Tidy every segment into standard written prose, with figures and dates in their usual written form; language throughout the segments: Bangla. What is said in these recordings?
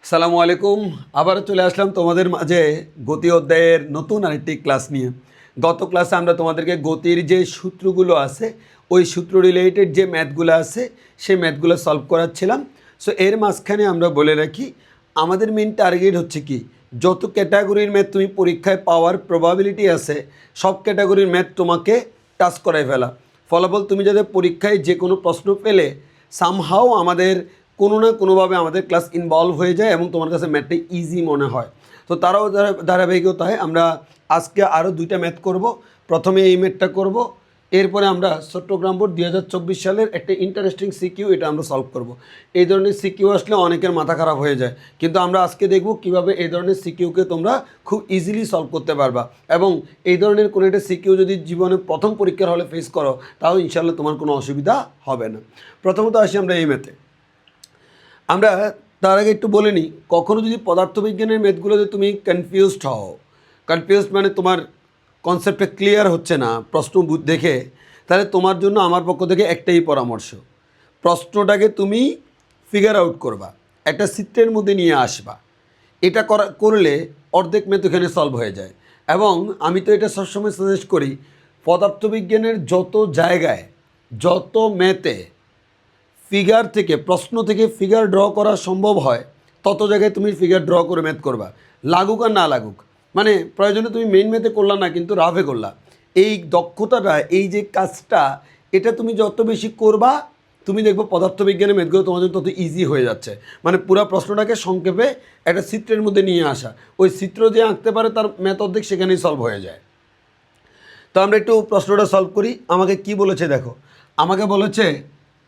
সালামু আলাইকুম। আবার চলে আসলাম তোমাদের মাঝে গতি অধ্যায়ের নতুন আরেকটি ক্লাস নিয়ে। গত ক্লাসে আমরা তোমাদেরকে গতির যে সূত্রগুলো আছে ওই সূত্র রিলেটেড যে ম্যাথগুলো আছে সেই ম্যাথগুলো সলভ করাচ্ছিলাম। সো এর মাঝখানে আমরা বলে রাখি আমাদের মেন টার্গেট হচ্ছে কি, যত ক্যাটাগরির ম্যাথ তুমি পরীক্ষায় পাওয়ার প্রবাবিলিটি আছে সব ক্যাটাগরির ম্যাথ তোমাকে টাচ করায় ফেলা। ফলাফল তুমি যাতে পরীক্ষায় যে কোনো প্রশ্ন পেলে সামহাও আমাদের কোনো না কোনোভাবে আমাদের ক্লাস ইনভলভ হয়ে যায় এবং তোমার কাছে ম্যাথটা ইজি মনে হয়। তো তারাও ধারাবাহিকতায় আমরা আজকে আরও দুইটা ম্যাথ করব। প্রথমে এই ম্যাথটা করব, এরপরে আমরা চট্টগ্রাম বোর্ড 2024 সালের একটা ইন্টারেস্টিং সিকিউ এটা আমরা সলভ করব। এই ধরনের সিকিউ আসলে অনেকের মাথা খারাপ হয়ে যায়, কিন্তু আমরা আজকে দেখব কিভাবে এই ধরনের সিকিউকে তোমরা খুব ইজিলি সলভ করতে পারবা এবং এই ধরনের কোনো একটা সিকিউ যদি জীবনে প্রথম পরীক্ষার হলে ফেস করো তাও ইনশাল্লাহ তোমার কোনো অসুবিধা হবে না। প্রথমত আসি আমরা এই ম্যাথে। আমরা তার আগে একটু বলে নিই, কখনও যদি পদার্থবিজ্ঞানের ম্যাথগুলোতে তুমি কনফিউজড হও, কনফিউজড মানে তোমার কনসেপ্টটা ক্লিয়ার হচ্ছে না প্রশ্ন দেখে, তাহলে তোমার জন্য আমার পক্ষ থেকে একটাই পরামর্শ, প্রশ্নটাকে তুমি ফিগার আউট করবা, একটা চিত্রের মধ্যে নিয়ে আসবা। এটা করলে অর্ধেক ম্যাথ এখানে সলভ হয়ে যায়। এবং আমি তো এটা সবসময় সাজেস্ট করি, পদার্থবিজ্ঞানের যত জায়গায় যত ম্যাথে ফিগার থেকে প্রশ্ন থেকে ফিগার ড্র করা সম্ভব হয় তত জায়গায় তুমি ফিগার ড্র করে ম্যাথ করবা, লাগুক আর না লাগুক। মানে প্রয়োজনে তুমি মেইন ম্যাথে করলা না, কিন্তু রাফে করলা। এই দক্ষতাটা, এই যে কাজটা, এটা তুমি যত বেশি করবা তুমি দেখবো পদার্থবিজ্ঞানের ম্যাথগুলো তোমার জন্য তত ইজি হয়ে যাচ্ছে। মানে পুরো প্রশ্নটাকে সংক্ষেপে একটা চিত্রের মধ্যে নিয়ে আসা, ওই চিত্র যে আঁকতে পারে তার ম্যাথ অর্ধেক সেখানেই সলভ হয়ে যায়। তো আমরা একটু প্রশ্নটা সলভ করি। আমাকে কি বলেছে দেখো, আমাকে বলেছে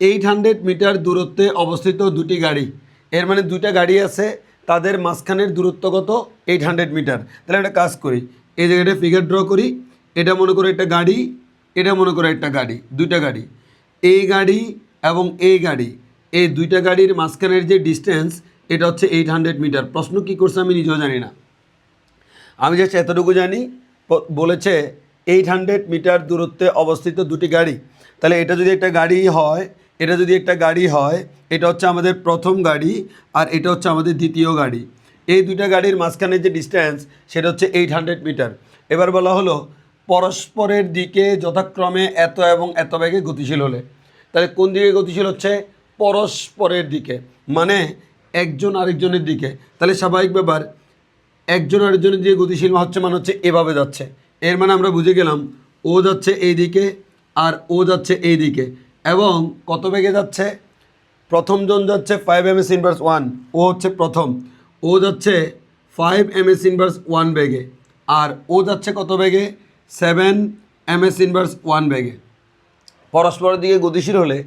800 মিটার দূরত্বে অবস্থিত দুটি গাড়ি। এর মানে দুইটা গাড়ি আছে, তাদের মাঝখানের দূরত্ব কত? 800 মিটার। তাহলে একটা কাজ করি, এই জায়গাটা ফিগার ড্র করি। এটা মনে করো একটা গাড়ি, এটা মনে করো একটা গাড়ি, দুইটা গাড়ি। এই গাড়ি এবং এই গাড়ি, এই দুইটা গাড়ির মাঝখানের যে ডিস্টেন্স এটা হচ্ছে 800 মিটার। প্রশ্ন কী করছে আমি নিজেও জানি না, আমি জাস্ট এতটুকু জানি বলেছে 800 মিটার দূরত্বে অবস্থিত দুটি গাড়ি। তাহলে এটা যদি একটা গাড়ি হয়, এটা যদি একটা গাড়ি হয়, এটা হচ্ছে আমাদের প্রথম গাড়ি আর এটা হচ্ছে আমাদের দ্বিতীয় গাড়ি। এই দুইটা গাড়ির মাঝখানে যে ডিস্টেন্স সেটা হচ্ছে 800 মিটার। এবার বলা হলো পরস্পরের দিকে যথাক্রমে এত এবং এত বেগে গতিশীল হলে। তাহলে কোন দিকে গতিশীল হচ্ছে? পরস্পরের দিকে, মানে একজন আরেকজনের দিকে। তাহলে স্বাভাবিক ব্যাপার, একজন আরেকজনের দিকে গতিশীল হচ্ছে মানে হচ্ছে এভাবে যাচ্ছে। এর মানে আমরা বুঝে গেলাম ও যাচ্ছে এই দিকে আর ও যাচ্ছে এই দিকে। এবং কত বেগে যাচ্ছে? প্রথমজন যাচ্ছে 5 ms ইনভার্স 1, ও হচ্ছে প্রথম, ও যাচ্ছে 5 ms ইনভার্স 1 বেগে। আর ও যাচ্ছে কত বেগে? 7 ms ইনভার্স 1 বেগে। পরস্পরের দিকে গতিশীল হলে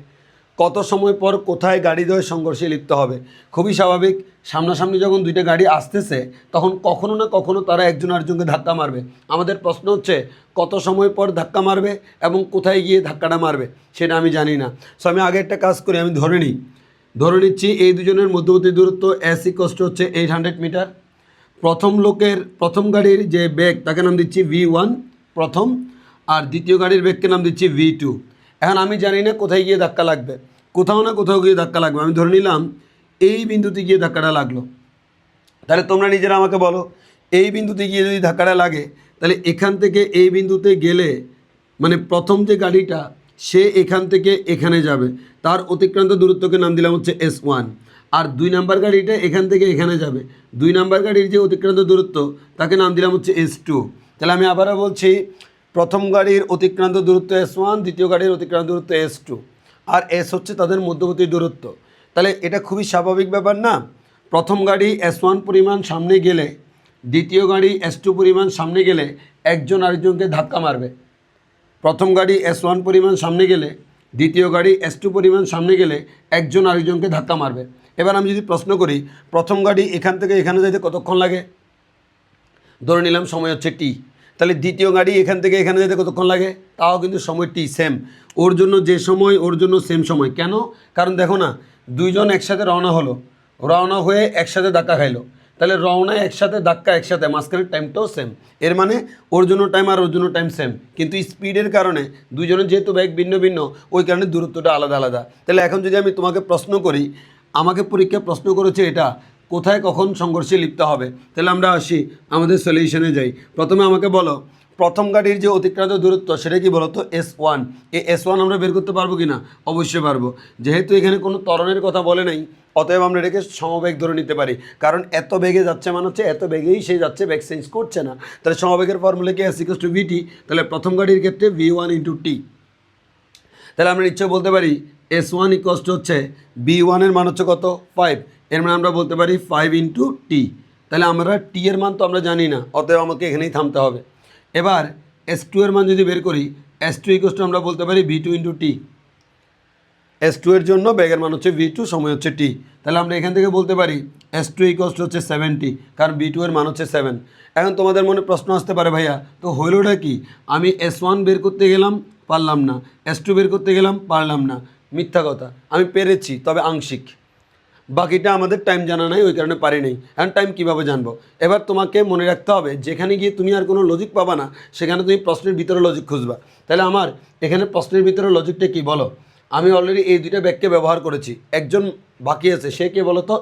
কত সময় পর কোথায় গাড়িদ্বয় সংঘর্ষে লিপ্ত হবে? খুবই স্বাভাবিক, সামনাসামনি যখন দুইটা গাড়ি আসতেছে তখন কখনো না কখনো তারা একজন আরেকজনকে ধাক্কা মারবে। আমাদের প্রশ্ন হচ্ছে কত সময় পর ধাক্কা মারবে এবং কোথায় গিয়ে ধাক্কাটা মারবে সেটা আমি জানি না। সো আমি আগে একটা কাজ করি, আমি ধরে নিচ্ছি এই দুজনের মধ্যবর্তী দূরত্ব এস ইকস্ট হচ্ছে 800 মিটার। প্রথম গাড়ির যে বেগ তাকে নাম দিচ্ছি V1 প্রথম, আর দ্বিতীয় গাড়ির বেগকে নাম দিচ্ছি V2। এখন আমি জানি না কোথায় গিয়ে ধাক্কা লাগবে, কোথাও না কোথাও গিয়ে ধাক্কা লাগবে। আমি ধরে নিলাম এই বিন্দুতে গিয়ে ধাক্কাটা লাগলো। তাহলে তোমরা নিজেরা আমাকে বলো, এই বিন্দুতে গিয়ে যদি ধাক্কাটা লাগে তাহলে এখান থেকে এই বিন্দুতে গেলে মানে প্রথম যে গাড়িটা সে এখান থেকে এখানে যাবে, তার অতিক্রান্ত দূরত্বকে নাম দিলাম হচ্ছে S1। আর 2 নাম্বার গাড়িটা এখান থেকে এখানে যাবে, 2 নাম্বার গাড়ির যে অতিক্রান্ত দূরত্ব তাকে নাম দিলাম হচ্ছে S2। তাহলে আমি আবারও বলছি, প্রথম গাড়ির অতিক্রান্ত দূরত্ব S1, দ্বিতীয় গাড়ির অতিক্রান্ত দূরত্ব S2, আর S হচ্ছে তাদের মধ্যবর্তী দূরত্ব। তাহলে এটা খুবই স্বাভাবিক ব্যাপার না? প্রথম গাড়ি S1 পরিমাণ সামনে গেলে দ্বিতীয় গাড়ি S2 পরিমাণ সামনে গেলে একজন আরেকজনকে ধাক্কা মারবে। প্রথম গাড়ি S1 পরিমাণ সামনে গেলে দ্বিতীয় গাড়ি S2 পরিমাণ সামনে গেলে একজন আরেকজনকে ধাক্কা মারবে। এবার আমি যদি প্রশ্ন করি, প্রথম গাড়ি এখান থেকে এখানে যাইতে কতক্ষণ লাগে? ধরে নিলাম সময় হচ্ছে T। তাহলে দ্বিতীয় গাড়ি এখান থেকে এখানে যেতে কতক্ষণ লাগে? তাও কিন্তু সময় T সেম। ওর জন্য যে সময় ওর জন্য সেম সময়। কেন? কারণ দেখো না, দুইজন একসাথে রওনা হলো, রওনা হয়ে একসাথে ধাক্কা খাইলো। তাহলে রওনায় একসাথে, ধাক্কা একসাথে, মাঝখানের টাইমটাও সেম। এর মানে ওর জন্য টাইম আর ওর জন্য টাইম সেম, কিন্তু স্পিডের কারণে দুইজনের যেহেতু বেগ ভিন্ন ভিন্ন ওই কারণে দূরত্বটা আলাদা আলাদা। তাহলে এখন যদি আমি তোমাকে প্রশ্ন করি, আমাকে পরীক্ষায় প্রশ্ন করেছে এটা, কোথায় কখন সংঘর্ষে লিপ্ত হবে। তাহলে আমরা আসি আমাদের সলিউশনে যাই। প্রথমে আমাকে বলো প্রথম গাড়ির যে অতিক্রান্ত দূরত্ব সেটা কি বলো তো S1। এই S1 আমরা বের করতে পারবো কি না? অবশ্যই পারবো। যেহেতু এখানে কোনো ত্বরণের কথা বলে নাই, অতএব আমরা এটাকে সমবেগ ধরে নিতে পারি, কারণ এত বেগে যাচ্ছে মানে হচ্ছে এত বেগেই সে যাচ্ছে, বেগ চেঞ্জ করছে না। তাহলে সমবেগের ফর্মুলা কি S=VT। তাহলে প্রথম গাড়ির ক্ষেত্রে V1 × T। তাহলে আমরা নিশ্চয়ই বলতে পারি S1 হচ্ছে B1 এর মান হচ্ছে কত? 5। এর মানে আমরা বলতে পারি 5 × T। তাহলে আমরা T এর মান তো আমরা জানি না, অতএব আমাকে এখানেই থামতে হবে। এবার S2 এর মান যদি বের করি, S2 আমরা বলতে পারি V2 × T। S2 এর জন্য বেগের মান হচ্ছে V2, সময় হচ্ছে T। তাহলে আমরা এখান থেকে বলতে পারি S2 হচ্ছে 70, কারণ V2 এর মান হচ্ছে 7। এখন তোমাদের মনে প্রশ্ন আসতে পারে, ভাইয়া তো হইলটা কি? আমি S1 বের করতে গেলাম, পারলাম না, S2 বের করতে গেলাম, পারলাম না। মিথ্যা কথা, আমি পেরেছি, তবে আংশিক। বাকিটা আমাদের টাইম জানা নাই, ওই কারণে পারি নাই। এখন টাইম কীভাবে জানবো? এবার তোমাকে মনে রাখতে হবে, যেখানে গিয়ে তুমি আর কোনো লজিক পাবা না, সেখানে তুমি প্রশ্নের ভিতরে লজিক খুঁজবা। তাহলে আমার এখানে প্রশ্নের ভিতরে লজিকটা কি বলো? আমি অলরেডি এই দুইটা ব্যাগকে ব্যবহার করেছি, একজন বাকি আছে, সে কে বলো তো?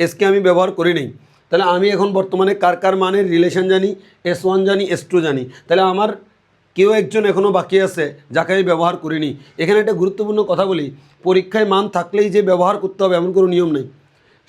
এসকে আমি ব্যবহার করি নাই। তাহলে আমি এখন বর্তমানে কার কার মানের রিলেশন জানি? S1 জানি, S2 জানি। তাহলে আমার কেউ একজন এখনও বাকি আছে যাকে আমি ব্যবহার করিনি। এখানে একটা গুরুত্বপূর্ণ কথা বলি, পরীক্ষায় মান থাকলেই যে ব্যবহার করতে হবে এমন কোনো নিয়ম নেই।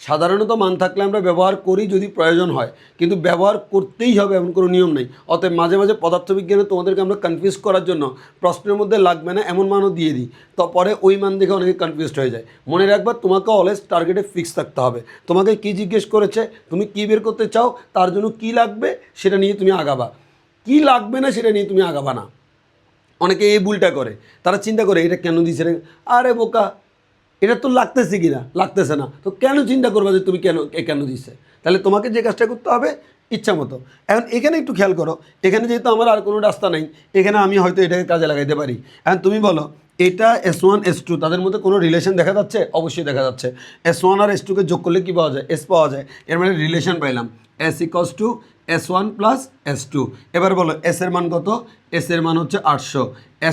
সাধারণত মান থাকলে আমরা ব্যবহার করি যদি প্রয়োজন হয়, কিন্তু ব্যবহার করতেই হবে এমন কোনো নিয়ম নেই। অতএব মাঝে মাঝে পদার্থবিজ্ঞানে তোমাদেরকে আমরা কনফিউজ করার জন্য প্রশ্নের মধ্যে লাগবে না এমন মানও দিয়ে দিই, তো পরে ওই মান দেখে অনেকে কনফিউজড হয়ে যায়। মনে রাখবা, তোমাকে অলওয়েজ টার্গেটে ফিক্স থাকতে হবে। তোমাকে কি জিজ্ঞেস করেছে, তুমি কি বের করতে চাও, তার জন্য কি লাগবে সেটা নিয়ে তুমি আগাবা, কি লাগবে না সেটা নিয়ে তুমি আগাবা না। অনেকে এই ভুলটা করে, তারা চিন্তা করে এটা কেন দিছে রে, আরে বোকা, এটা তো লাগতেছে কি না? লাগতেছে না, তো কেন চিন্তা করবা যে তুমি কেন দিছে? তাহলে তোমাকে যে কাজটা করতে হবে ইচ্ছা মতো। এখন এখানে একটু খেয়াল করো, এখানে যেহেতু আমার আর কোনো রাস্তা নেই, এখানে আমি হয়তো এটাকে কাজে লাগাইতে পারি। এখন তুমি বলো, এটা S1 S2 তাদের মধ্যে কোনো রিলেশন দেখা যাচ্ছে? অবশ্যই দেখা যাচ্ছে। S1 আর S2কে যোগ করলে কী পাওয়া যায়? S পাওয়া যায়। এর মানে রিলেশন পাইলাম, S=S1 + S2। এবার বলো S এর মান কত? S এর মান হচ্ছে 800।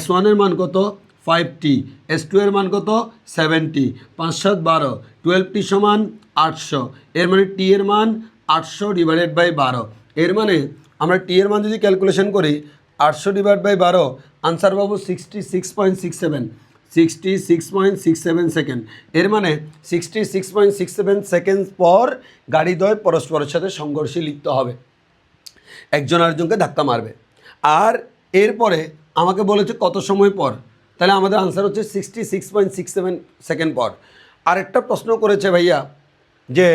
S1 এর মান কত? 5T। S2 এর মান কত? 70। 5 7 12, 12T = 800। এর মানে T এর মান 800/12। এর মানে আমরা T এর মান যদি ক্যালকুলেশন করি 800/12, আনসার পাবো 66.67, 66.67 সেকেন্ড। এর মানে 66.67 সেকেন্ড পর গাড়িদ্বয় পরস্পরের সাথে সংঘর্ষে লিপ্ত হবে, একজন আরেকজনকে ধাক্কা মারবে। আর এরপরে আমাকে বলেছে কত সময় পর, তাহলে আমাদের আনসার হচ্ছে 66.67 সেকেন্ড পর। আরেকটা প্রশ্ন করেছে ভাইয়া যে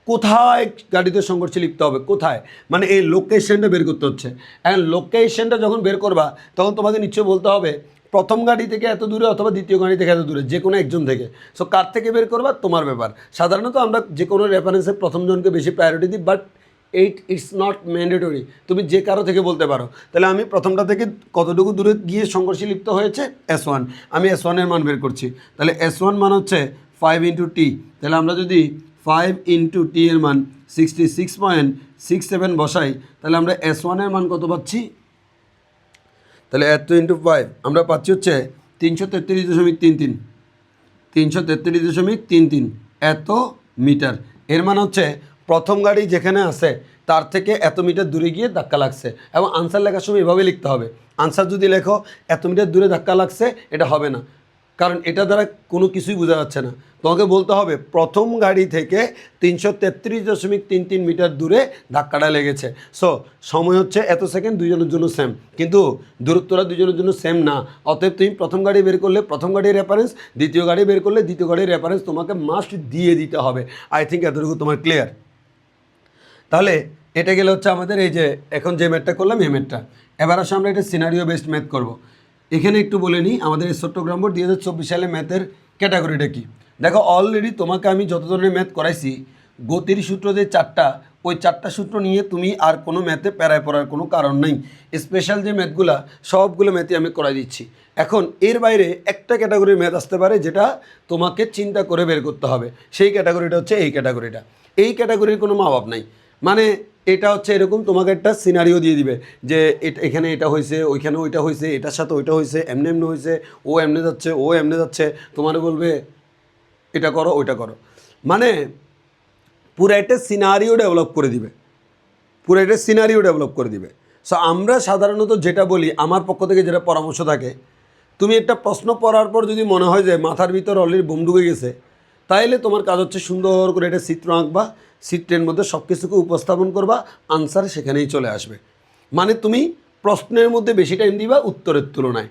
কোথায় গাড়িতে সংঘর্ষে লিপ্ত হবে, কোথায়, মানে এই লোকেশনটা বের করতে হচ্ছে। এখন লোকেশনটা যখন বের করবা তখন তোমাকে নিশ্চয়ই বলতে হবে প্রথম গাড়ি থেকে এত দূরে অথবা দ্বিতীয় গাড়ি থেকে এত দূরে, যে কোনো একজন থেকে। সো কার থেকে বের করবা তোমার ব্যাপার। সাধারণত আমরা যে কোনো রেফারেন্সে প্রথম জনকে বেশি প্রায়োরিটি দিই, বাট ইটস নট ম্যান্ডেটরি, তুমি যে কারো থেকে বলতে পারো। তাহলে আমি প্রথমটা থেকে কতটুকু দূরে গিয়ে সংঘর্ষে লিপ্ত হয়েছে? S1। আমি S1 এর মান বের করছি। তাহলে S1 মান হচ্ছে 5 × T। তাহলে আমরা যদি 5 × T এর মান 66.67 বসাই, তাহলে আমরা S1 এর মান কত পাচ্ছি? তাহলে এত × 5 আমরা পাচ্ছি হচ্ছে 333.33, 333.33 এত মিটার। এর মানে হচ্ছে প্রথম গাড়ি যেখানে আছে তার থেকে এত মিটার দূরে গিয়ে ধাক্কা লাগছে। এবং আনসার লেখার সময় এভাবে লিখতে হবে। আনসার যদি লেখো এত মিটার দূরে ধাক্কা লাগছে, এটা হবে না, কারণ এটা দ্বারা কোনো কিছুই বোঝা যাচ্ছে না। তোমাকে বলতে হবে প্রথম গাড়ি থেকে 333.33 মিটার দূরে ধাক্কাটা লেগেছে। সো সময় হচ্ছে এত সেকেন্ড, দুজনের জন্য সেম, কিন্তু দূরত্বটা দুজনের জন্য সেম না। অতএব তুমি প্রথম গাড়ি বের করলে প্রথম গাড়ির রেফারেন্স, দ্বিতীয় গাড়ি বের করলে দ্বিতীয় গাড়ির রেফারেন্স তোমাকে মাস্ট দিয়ে দিতে হবে। আই থিঙ্ক এতটুকু তোমার ক্লিয়ার। তাহলে এটা গেলে হচ্ছে আমাদের এই যে এখন যে ম্যাথটা করলাম এই ম্যাথটা। এবার আসলে আমরা এটা সিনারিও বেসড ম্যাথ করব। এখানে একটু বলে নিই আমাদের এই চট্টগ্রাম বোর্ড 2024 সালে ম্যাথের ক্যাটাগরিটা কী। দেখো অলরেডি তোমাকে আমি যত ধরনের ম্যাথ করাইছি, গতির সূত্র যে চারটা, ওই চারটা সূত্র নিয়ে তুমি আর কোনো ম্যাথে প্যারায় পড়ার কোনো কারণ নেই। স্পেশাল যে ম্যাথগুলা সবগুলো ম্যাথই আমি করাই দিচ্ছি। এখন এর বাইরে একটা ক্যাটাগরির ম্যাথ আসতে পারে যেটা তোমাকে চিন্তা করে বের করতে হবে। সেই ক্যাটাগরিটা হচ্ছে এই ক্যাটাগরিটা। এই ক্যাটাগরির কোনো মা বাপ নাই, মানে এটা হচ্ছে এরকম, তোমাকে একটা সিনারিও দিয়ে দিবে যে এখানে এটা হয়েছে, ওইখানে ওইটা হয়েছে, এটার সাথে ওইটা হয়েছে, এমনি এমনি হয়েছে, ও এমনি যাচ্ছে, ও এমনি যাচ্ছে, তোমার বলবে এটা করো ওইটা করো। মানে পুরো একটা সিনারিও ডেভেলপ করে দিবে, পুরো একটা সিনারিও ডেভেলপ করে দিবে। সো আমরা সাধারণত যেটা বলি, আমার পক্ষ থেকে যেটা পরামর্শ থাকে, তুমি একটা প্রশ্ন পড়ার পর যদি মনে হয় যে মাথার ভিতর অলরেডি বোম ঢুকে গেছে, তাইলে তোমার কাজ হচ্ছে সুন্দর করে একটা চিত্র আঁকবা, চিত্রের মধ্যে সব কিছুকে উপস্থাপন করবা, আনসার সেখানেই চলে আসবে। মানে তুমি প্রশ্নের মধ্যে বেশি টাইম দিবা উত্তরের তুলনায়।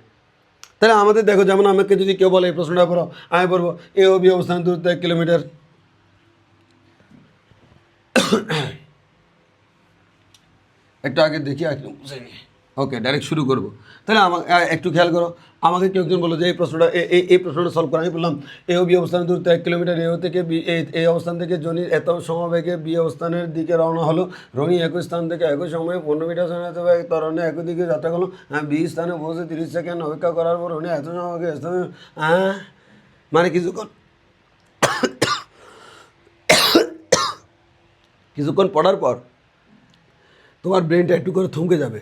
তাহলে আমাদের দেখো, যেমন আমাকে যদি কেউ বলে এই প্রশ্নটা পড়ো, আমি বলবো এ ও বি অবস্থান দূরত্ব 1 কিলোমিটার। একটু আগে দেখি, একটু বুঝে নিই। ওকে, ডাইরেক্ট শুরু করবো। তাহলে আমাকে একটু খেয়াল করো, আমাকে কেউ একজন বলো যে এই প্রশ্নটা এই প্রশ্নটা সলভ করা। আমি বললাম এ ও বি অবস্থানের দূরত্ব 1 কিলোমিটার, এ ও থেকে বি, এই অবস্থান থেকে জনির এত সমবেগে বি অবস্থানের দিকে রওনা হলো। রনি একই স্থান থেকে একই সময়ে 15 মিটার ত্বরণে একই দিকে যাত্রা করলো। বি স্থানে পৌঁছে 30 সেকেন্ড অপেক্ষা করার পর রনি এত সময় স্থানে মানে কিছুক্ষণ পড়ার পর তোমার ব্রেনটা একটু করে থমকে যাবে।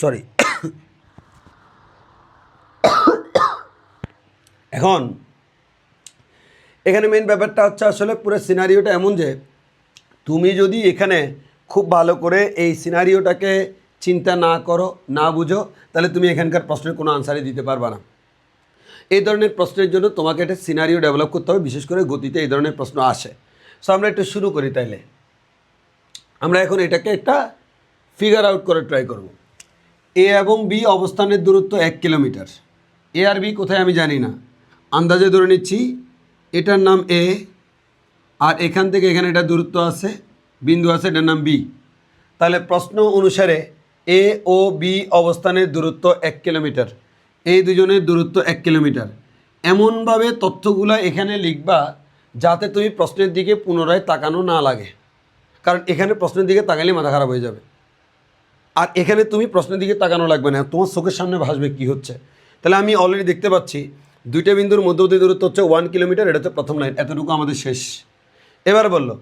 সরি। এখন এখানে মেন ব্যাপারটা হচ্ছে আসলে পুরো সিনারিওটা এমন যে তুমি যদি এখানে খুব ভালো করে এই সিনারিওটাকে চিন্তা না করো, না বুঝো, তাহলে তুমি এখানকার প্রশ্নের কোনো আনসারই দিতে পারবে না। এই ধরনের প্রশ্নের জন্য তোমাকে একটা সিনারিও ডেভেলপ করতে হবে, বিশেষ করে গতিতে এই ধরনের প্রশ্ন আসে। সো আমরা একটু শুরু করি। তাইলে আমরা এখন এটাকে একটা ফিগার আউট করে ট্রাই করব। এ এবং বি অবস্থানের দূরত্ব 1 কিলোমিটার। এ আর বি কোথায় আমি জানি না, আন্দাজে ধরে নিচ্ছি এটার নাম এ, আর এখান থেকে এখানে এটা দূরত্ব আছে, বিন্দু আছে, এটার নাম বি। তাহলে প্রশ্ন অনুসারে এ ও বি অবস্থানের দূরত্ব 1 কিলোমিটার, এই দুজনের দূরত্ব 1 কিলোমিটার। এমনভাবে তথ্যগুলো এখানে লিখবা যাতে তুমি প্রশ্নের দিকে পুনরায় তাকানো না লাগে, কারণ এখানে প্রশ্নের দিকে তাকালে মাথা খারাপ হয়ে যাবে। আর এখানে তুমি প্রশ্নের দিকে তাকানো লাগবে না, তোমার চোখের সামনে ভাসবে কী হচ্ছে। তাহলে আমি অলরেডি দেখতে পাচ্ছি দুইটা বিন্দুর মধ্যবর্তী দূরত্ব হচ্ছে 1 কিলোমিটার, এটা হচ্ছে প্রথম লাইন, এতটুকু আমাদের শেষ। এবার বললো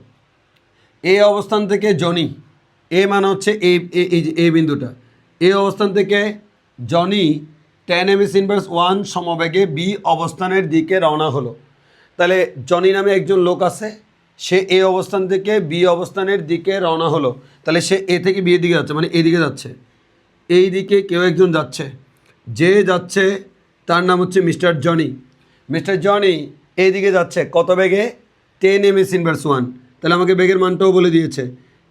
এ অবস্থান থেকে জনি, এ মানে হচ্ছে এই বিন্দুটা, এ অবস্থান থেকে জনি 10 ms ইনভার্স 1 সমবেগে বি অবস্থানের দিকে রওনা হলো। তাহলে জনি নামে একজন লোক আছে, সে এ অবস্থান থেকে বি অবস্থানের দিকে রওনা হলো। তাহলে সে এ থেকে বি এর দিকে যাচ্ছে, মানে এদিকে যাচ্ছে, এই দিকে কেউ একজন যাচ্ছে, যে যাচ্ছে তার নাম হচ্ছে মিস্টার জনি। মিস্টার জনি এই দিকে যাচ্ছে কত বেগে? 10 ms ইনভার্স 1। তাহলে আমাকে বেগের মানটাও বলে দিয়েছে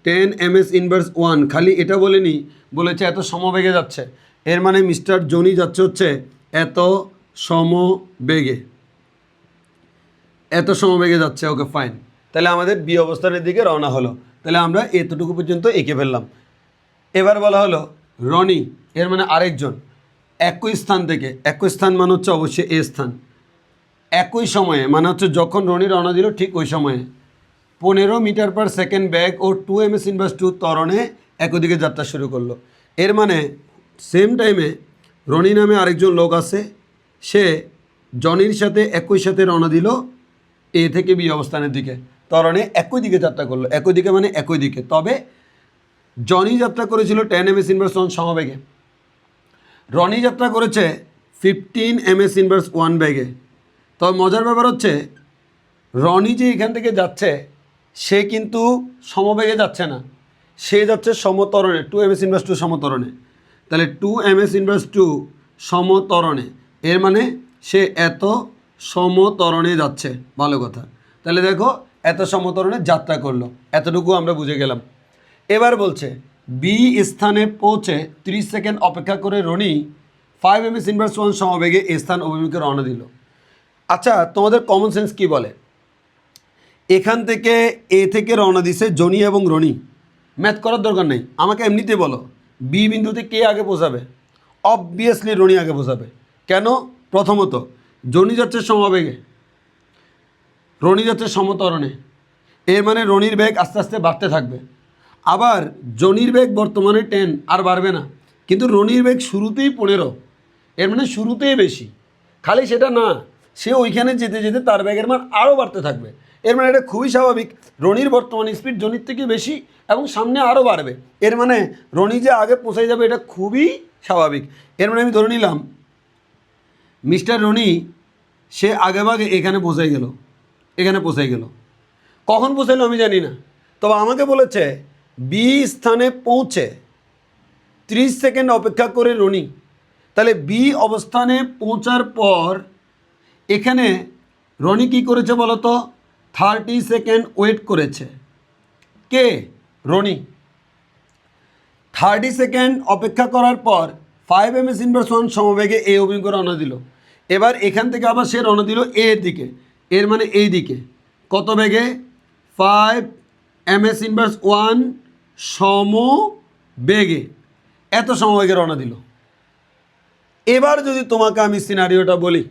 10 ms ইনভার্স 1। খালি এটা বলেনি, বলেছে এত সমবেগে যাচ্ছে। এর মানে মিস্টার জনি যাচ্ছে হচ্ছে এত সমবেগে, এত সমবেগে যাচ্ছে। Okay fine. তাহলে আমাদের বি অবস্থানের দিকে রওনা হলো। তাহলে আমরা এতটুকু পর্যন্ত এঁকে ফেললাম। এবার বলা হলো রনি, এর মানে আরেকজন, একই স্থান থেকে, একই স্থান মানে হচ্ছে অবশ্যই এ স্থান, একই সময়ে মানে হচ্ছে যখন রনি রওনা দিল ঠিক ওই সময়ে 15 মিটার পার সেকেন্ড ব্যাগ ও 2 ms ইনভার্স 2 ত্বরণে একই দিকে যাত্রা শুরু করলো। এর মানে সেম টাইমে রনি নামে আরেকজন লোক আছে, সে জনির সাথে একই সাথে রওনা দিল এ থেকে বি অবস্থানের দিকে, ত্বরণে একই দিকে যাত্রা করলো। একই দিকে মানে একই দিকে, তবে জনি যাত্রা করেছিল 10 ms ইনভার্স 1 সমবেগে, রনি যাত্রা করেছে 15 ms ইনভার্স 1 বেগে। তবে মজার ব্যাপার হচ্ছে রনি যে এখান থেকে যাচ্ছে সে কিন্তু সমবেগে যাচ্ছে না, সে যাচ্ছে সমতরণে, 2 ms ইনভার্স 2 সমতরণে। তাহলে 2 ms ইনভার্স 2 সমতরণে, এর মানে সে এত সমতরণে যাচ্ছে। ভালো কথা। তাহলে দেখো এত সমতরণে যাত্রা করলো, এতটুকু আমরা বুঝে গেলাম। এবার বলছে বি স্থানে পৌঁছে 30 সেকেন্ড অপেক্ষা করে রনি 5 ms ইনভার্স 1 সমবেগে এ স্থান অভিমুখে রওনা দিল। আচ্ছা, তোমাদের কমন সেন্স কি বলে? এখান থেকে এ থেকে রওনা দিছে জনি এবং রনি, ম্যাথ করার দরকার নেই, আমাকে এমনিতে বলো বি বিন্দুতে কে আগে পৌঁছাবে? অবভিয়াসলি রনি আগে পৌঁছাবে। কেন? প্রথমত জনি যাচ্ছে সমবেগে, রনি যাচ্ছে সমতরণে, এর মানে রনির বেগ আস্তে আস্তে বাড়তে থাকবে। আবার জনির বেগ বর্তমানে 10, আর বাড়বে না, কিন্তু রনির বেগ শুরুতেই 15, এর মানে শুরুতেই বেশি। খালি সেটা না, সে ওইখানে যেতে যেতে তার বেগের মান আরও বাড়তে থাকবে। এর মানে এটা খুবই স্বাভাবিক, রনির বর্তমান স্পিড জনির থেকে বেশি এবং সামনে আরও বাড়বে। এর মানে রনি যে আগে পৌঁছাই যাবে এটা খুবই স্বাভাবিক। এর মানে আমি ধরে নিলাম মিস্টার রনি সে আগেভাগে এখানে পৌঁছাই গেল, এখানে পৌঁছাই গেল। কখন পৌঁছালো আমি জানি না, তবে আমাকে বলেছে বি স্থানে পৌঁছে 30 সেকেন্ড অপেক্ষা করে রনি। তাহলে বি অবস্থানে পৌঁছার পর এখানে রনি কী করেছে বলো তো? 30 সেকেন্ড ওয়েট করেছে। কে? রনি। 30 সেকেন্ড অপেক্ষা করার পর 5 ms ইনভার্স 1 সমবেগে এ অভিমুখে রওনা দিল। এবার এখান থেকে আবার সে রওনা দিল এর দিকে, এর মানে এই দিকে। কত বেগে? 5 ms ইনভার্স 1 সমবেগে, এত সমবেগে রওনা দিল। এবার যদি তোমাকে আমি সিনারিওটা বলি,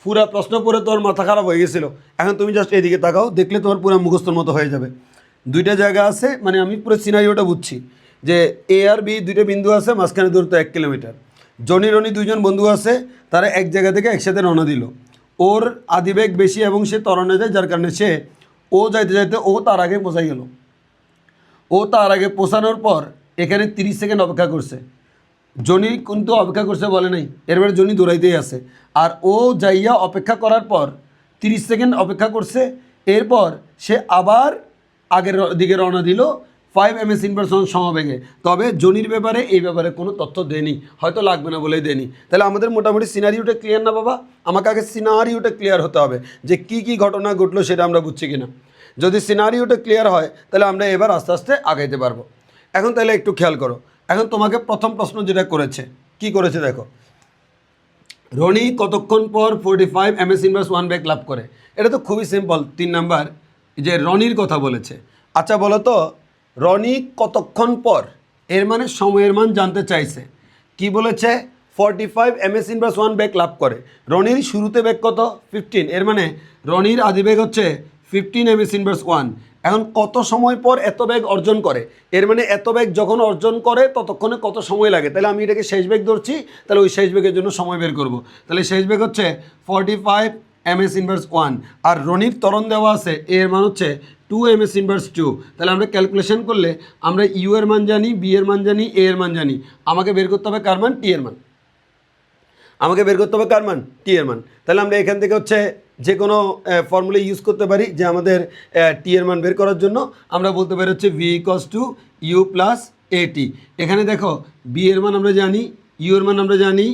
পুরা প্রশ্ন পড়ে তোর মাথা খারাপ হয়ে গেছিলো, এখন তুমি জাস্ট এদিকে তাকাও, দেখলে তোমার পুরো মুখস্থর মতো হয়ে যাবে। দুইটা জায়গা আছে, মানে আমি পুরো সিনারিওটা বুঝছি যে এ আর বি দুইটা বিন্দু আছে, মাঝখানে দূরত্ব 1 কিলোমিটার। জনি রনি দুইজন বন্ধু আছে, তারা এক জায়গা থেকে একসাথে রওনা দিল। ওর আদিবেগ বেশি এবং সে ত্বরণে যায়, যার কারণে সে ও যাইতে যাইতে ও তার আগে পৌঁছাই গেল। ও তার আগে পৌঁছানোর পর এখানে 30 সেকেন্ড অপেক্ষা করছে। জনি কিন্তু অপেক্ষা করছে বলে নাই, এরপরে জনি দৌড়াইতেই আছে। আর ও যাইয়া অপেক্ষা করার পর 30 সেকেন্ড অপেক্ষা করছে, এরপর সে আবার আগের দিকে রওনা দিল 5 ms ইনভার্স 1 সমবেগে। তবে জনির ব্যাপারে এই ব্যাপারে কোনো তথ্য দেয়নি, হয়তো লাগবে না বলেই দেয়নি। তাহলে আমাদের মোটামুটি সিনারিওটা ক্লিয়ার না বাবা? আমাকে আগে সিনারিওটা ক্লিয়ার হতে হবে যে কি কি ঘটনা ঘটলো সেটা আমরা বুঝছি কিনা। যদি সিনারিওটা ক্লিয়ার হয় তাহলে আমরা এবার আস্তে আস্তে আগাইতে পারবো। এখন তাহলে একটু খেয়াল করো, এখন তোমাকে প্রথম প্রশ্ন যেটা করেছে, কি করেছে দেখো, রনি কতক্ষণ পর 45 ms ইনভার্স 1 বেগ লাভ করে? এটা তো খুবই সিম্পল, 3 নাম্বার, যে রনির কথা বলেছে। আচ্ছা বলো তো, রনি কতক্ষণ পর, এর মানে সময়ের মান জানতে চাইছে। কি বলেছে? 45 ms ইনভার্স 1 বেগ লাভ করে। রনির শুরুতে বেগ কত? 15, এর মানে রনির আদিবেগ হচ্ছে 15 ms ইনভার্স 1। এখন কত সময় পর এত বেগ অর্জন করে, এর মানে এত বেগ যখন অর্জন করে ততক্ষণে কত সময় লাগে। তাহলে আমি এটাকে শেষ বেগ ধরছি, তাহলে ওই শেষ বেগের জন্য সময় বের করব। তাহলে শেষ বেগ হচ্ছে 45 ms ইনভার্স 1, আর রনির ত্বরণ দেওয়া আছে, এর মান হচ্ছে 2 ms ইনভার্স 2। তাহলে আমরা ক্যালকুলেশন করলে আমরা ইউ এর মান জানি, বি এর মান জানি, এ এর মান জানি। আমাকে বের করতে হবে কার মান? টি এর মান। আমাকে বের করতে হবে কার মান? টি এর মান। তাহলে আমরা এখান থেকে হচ্ছে যে কোনো ফর্মুলা ইউজ করতে পারি যে আমাদের টি এর মান বের করার জন্য। আমরা বলতে পারি হচ্ছে v equals to u plus a t. এখানে দেখো বি এর মান আমরা জানি, ইউ এর মান আমরা জানি,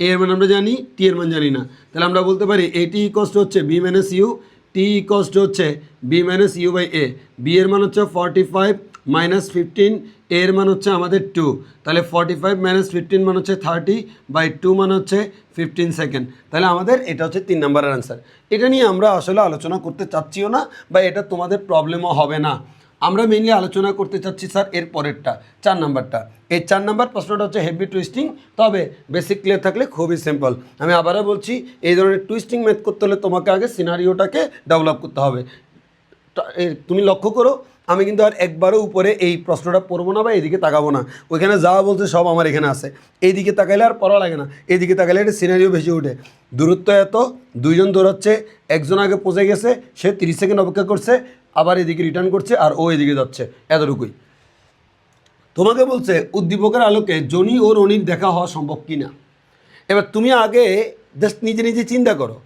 এ এর মান আমরা জানি, টি এর মান জানি না। তাহলে আমরা বলতে পারি এ টি ইকস টু হচ্ছে v minus u, t equals to হচ্ছে v minus u by a. V এর মান হচ্ছে 45 মাইনাস 15, এর মান হচ্ছে আমাদের 2। তাহলে 45 মাইনাস 15 মান হচ্ছে 30 বাই 2 মান হচ্ছে 15 সেকেন্ড। তাহলে আমাদের এটা হচ্ছে 3 নম্বরের আনসার। এটা নিয়ে আমরা আসলে আলোচনা করতে চাচ্ছিও না, বা এটা তোমাদের প্রবলেমও হবে না। আমরা মেইনলি আলোচনা করতে চাচ্ছি স্যার এর পরেরটা, 4 নাম্বারটা। এই 4 নাম্বার প্রশ্নটা হচ্ছে হেভি টুইস্টিং, তবে বেসিক ক্লিয়ার থাকলে খুবই সিম্পল। আমি আবারও বলছি, এই ধরনের টুইস্টিং ম্যাথ করতে হলে তোমাকে আগে সিনারিওটাকে ডেভেলপ করতে হবে। তুমি লক্ষ্য করো, আমি কিন্তু আর একবারও উপরে এই প্রশ্নটা পড়বো না বা এইদিকে তাকাবো না। ওইখানে যা বলছে সব আমার এখানে আছে। এইদিকে তাকাইলে আর পড়া লাগে না, এইদিকে তাকাইলে একটা সিনারিও বেশি উঠে। দূরত্ব এত, দুইজন দৌড়াচ্ছে, একজন আগে পৌঁছে গেছে, সে 30 সেকেন্ড অপেক্ষা করছে, আবার এদিকে রিটার্ন করছে, আর ও এদিকে যাচ্ছে, এতটুকুই। তোমাকে বলছে উদ্দীপকের আলোকে জনি ও রনির দেখা হওয়া সম্ভব কি না। এবার তুমি আগে জাস্ট নিজে নিজে চিন্তা করো,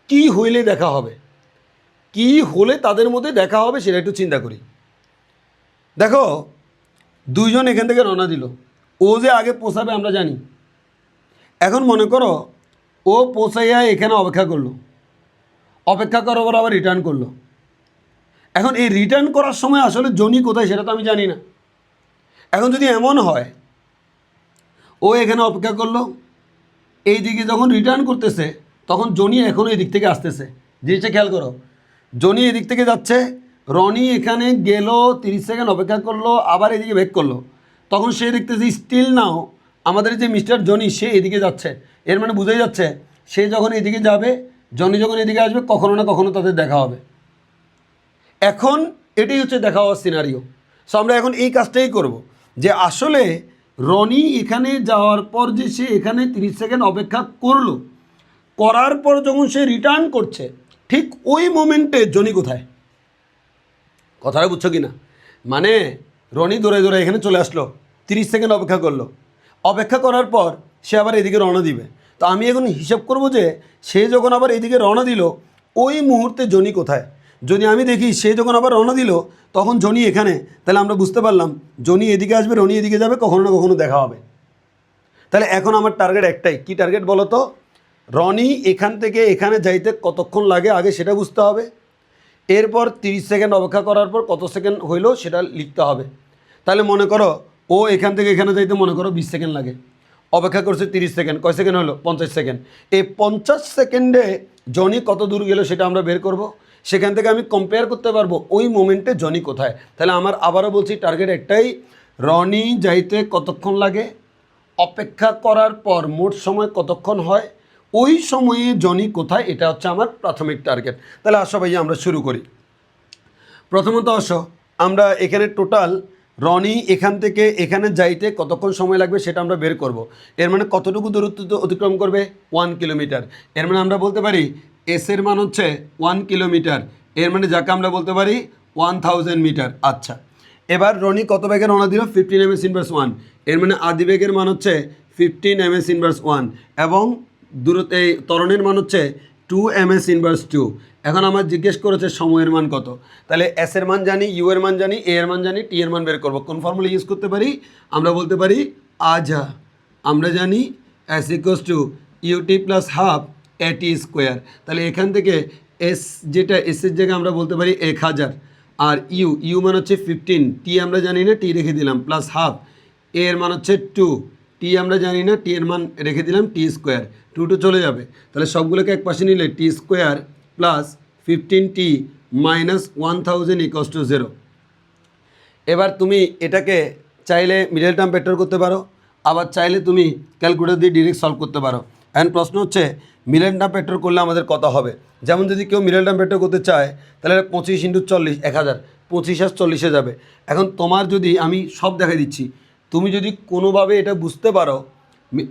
কি হইলে দেখা হবে, কি হলে তাদের মধ্যে দেখা হবে সেটা একটু চিন্তা করি। দেখো, দুইজন এখান থেকে রওনা দিল, ও যে আগে পৌঁছাবে আমরা জানি। এখন মনে করো ও পৌঁছাইয়া এখানে অপেক্ষা করলো, অপেক্ষা করার পর আবার রিটার্ন করলো। এখন এই রিটার্ন করার সময় আসলে জনি কোথায় সেটা তো আমি জানি না। এখন যদি এমন হয় ও এখানে অপেক্ষা করলো, এই দিকে যখন রিটার্ন করতেছে তখন জনি এখনও এই দিক থেকে আসতেছে। জিনিসটা খেয়াল করো, জনি এদিক থেকে যাচ্ছে, রনি এখানে গেল, 30 সেকেন্ড অপেক্ষা করলো, আবার এদিকে ব্যাক করলো। তখন সে দেখতেছে স্টিল নাও আমাদের যে মিস্টার জনি সে এদিকে যাচ্ছে। এর মানে বুঝাই যাচ্ছে সে যখন এদিকে যাবে, জনি যখন এদিকে আসবে, কখনো না কখনো তাদের দেখা হবে। এখন এটাই হচ্ছে দেখা হওয়ার সিনারিও। সো আমরা এখন এই কাজটাই করব যে আসলে রনি এখানে যাওয়ার পর যে সে এখানে 30 সেকেন্ড অপেক্ষা করলো, করার পর যখন সে রিটার্ন করছে, ঠিক ওই মোমেন্টে জনি কোথায়। কথাটা বুঝছো কি না? মানে রনি দৌড়ে দৌড়ে এখানে চলে আসলো, 30 সেকেন্ড অপেক্ষা করলো, অপেক্ষা করার পর সে আবার এদিকে রওনা দিবে। তো আমি এখন হিসাব করব যে সে যখন আবার এদিকে রওনা দিল, ওই মুহূর্তে জনি কোথায়। যদি আমি দেখি সে যখন আবার রওনা দিল তখন জনি এখানে, তাহলে আমরা বুঝতে পারলাম জনি এদিকে আসবে, রনি এদিকে যাবে, কখনো না কখনো দেখা হবে। তাহলে এখন আমার টার্গেট একটাই, কি টার্গেট বলো তো? রনি এখান থেকে এখানে যাইতে কতক্ষণ লাগে আগে সেটা বুঝতে হবে, এরপর 30 সেকেন্ড অপেক্ষা করার পর কত সেকেন্ড হইলো সেটা লিখতে হবে। তাহলে মনে করো ও এখান থেকে এখানে যাইতে মনে করো 20 সেকেন্ড লাগে, অপেক্ষা করছে 30 সেকেন্ড, কয় সেকেন্ড হলো? 50 সেকেন্ড। এই 50 সেকেন্ডে জনি কত দূর গেল সেটা আমরা বের করব। সেখান থেকে আমি কম্পেয়ার করতে পারবো ওই মোমেন্টে জনি কোথায়। তাহলে আমার আবারও বলছি টার্গেট একটাই, রনি যাইতে কতক্ষণ লাগে, অপেক্ষা করার পর মোট সময় কতক্ষণ হয়, ওই সময়ে জনি কোথায়, এটা হচ্ছে আমার প্রাথমিক টার্গেট। তাহলে আসো ভাইয়া আমরা শুরু করি। প্রথমত আসো আমরা এখানে টোটাল রনি এখান থেকে এখানে যাইতে কতক্ষণ সময় লাগবে সেটা আমরা বের করব। এর মানে কতটুকু দূরত্ব অতিক্রম করবে? 1 কিলোমিটার। এর মানে আমরা বলতে পারি এস এর মান হচ্ছে 1 কিলোমিটার, এর মানে যাকে আমরা বলতে পারি 1000 মিটার। আচ্ছা, এবার রনি কত বেগে রওনা দিল? 15 ms ইনভার্স 1, এর মানে আদিবেগের মান হচ্ছে 15 ms ইনভার্স 1 এবং দূরত্ব এই ত্বরণের মান হচ্ছে 2 ms ইনভার্স 2। এখন আমার জিজ্ঞেস করেছে সময়ের মান কত, তাহলে এস এর মান জানি, ইউ এর মান জানি, এ এর মান জানি, টি এর মান বের করবো। কোন ফর্মুলা ইউজ করতে পারি? আমরা বলতে পারি আজা, আমরা জানি S equals to UT plus half এটি স্কোয়ার। তাহলে এখান থেকে এস যেটা এসের জায়গায় আমরা বলতে পারি 1000, আর ইউ মান হচ্ছে 15, টি আমরা জানি না, টি রেখে দিলাম, প্লাস হাফ, এ এর মান হচ্ছে 2, টি আমরা জানি না, টি এর মান রেখে দিলাম, টি স্কোয়ার, 2 চলে যাবে। তাহলে সবগুলোকে এক পাশে নিলে t square plus 15t minus 1000 equals to 0। এবার তুমি এটাকে চাইলে মিডল টার্ম ভেক্টর করতে পারো, আবার চাইলে তুমি ক্যালকুলেটর দিয়ে ডিরেক্ট সলভ করতে পারো। এখন প্রশ্ন হচ্ছে মিডল টার্ম ভেক্টর করলে আমাদের কত হবে। যেমন যদি কেউ মিডল টার্ম ভেক্টর করতে চায় তাহলে 25 × 40 1000, 25 আর 40-এ যাবে। এখন তোমার যদি আমি সব দেখাই দিচ্ছি, তুমি যদি কোনোভাবে এটা বুঝতে পারো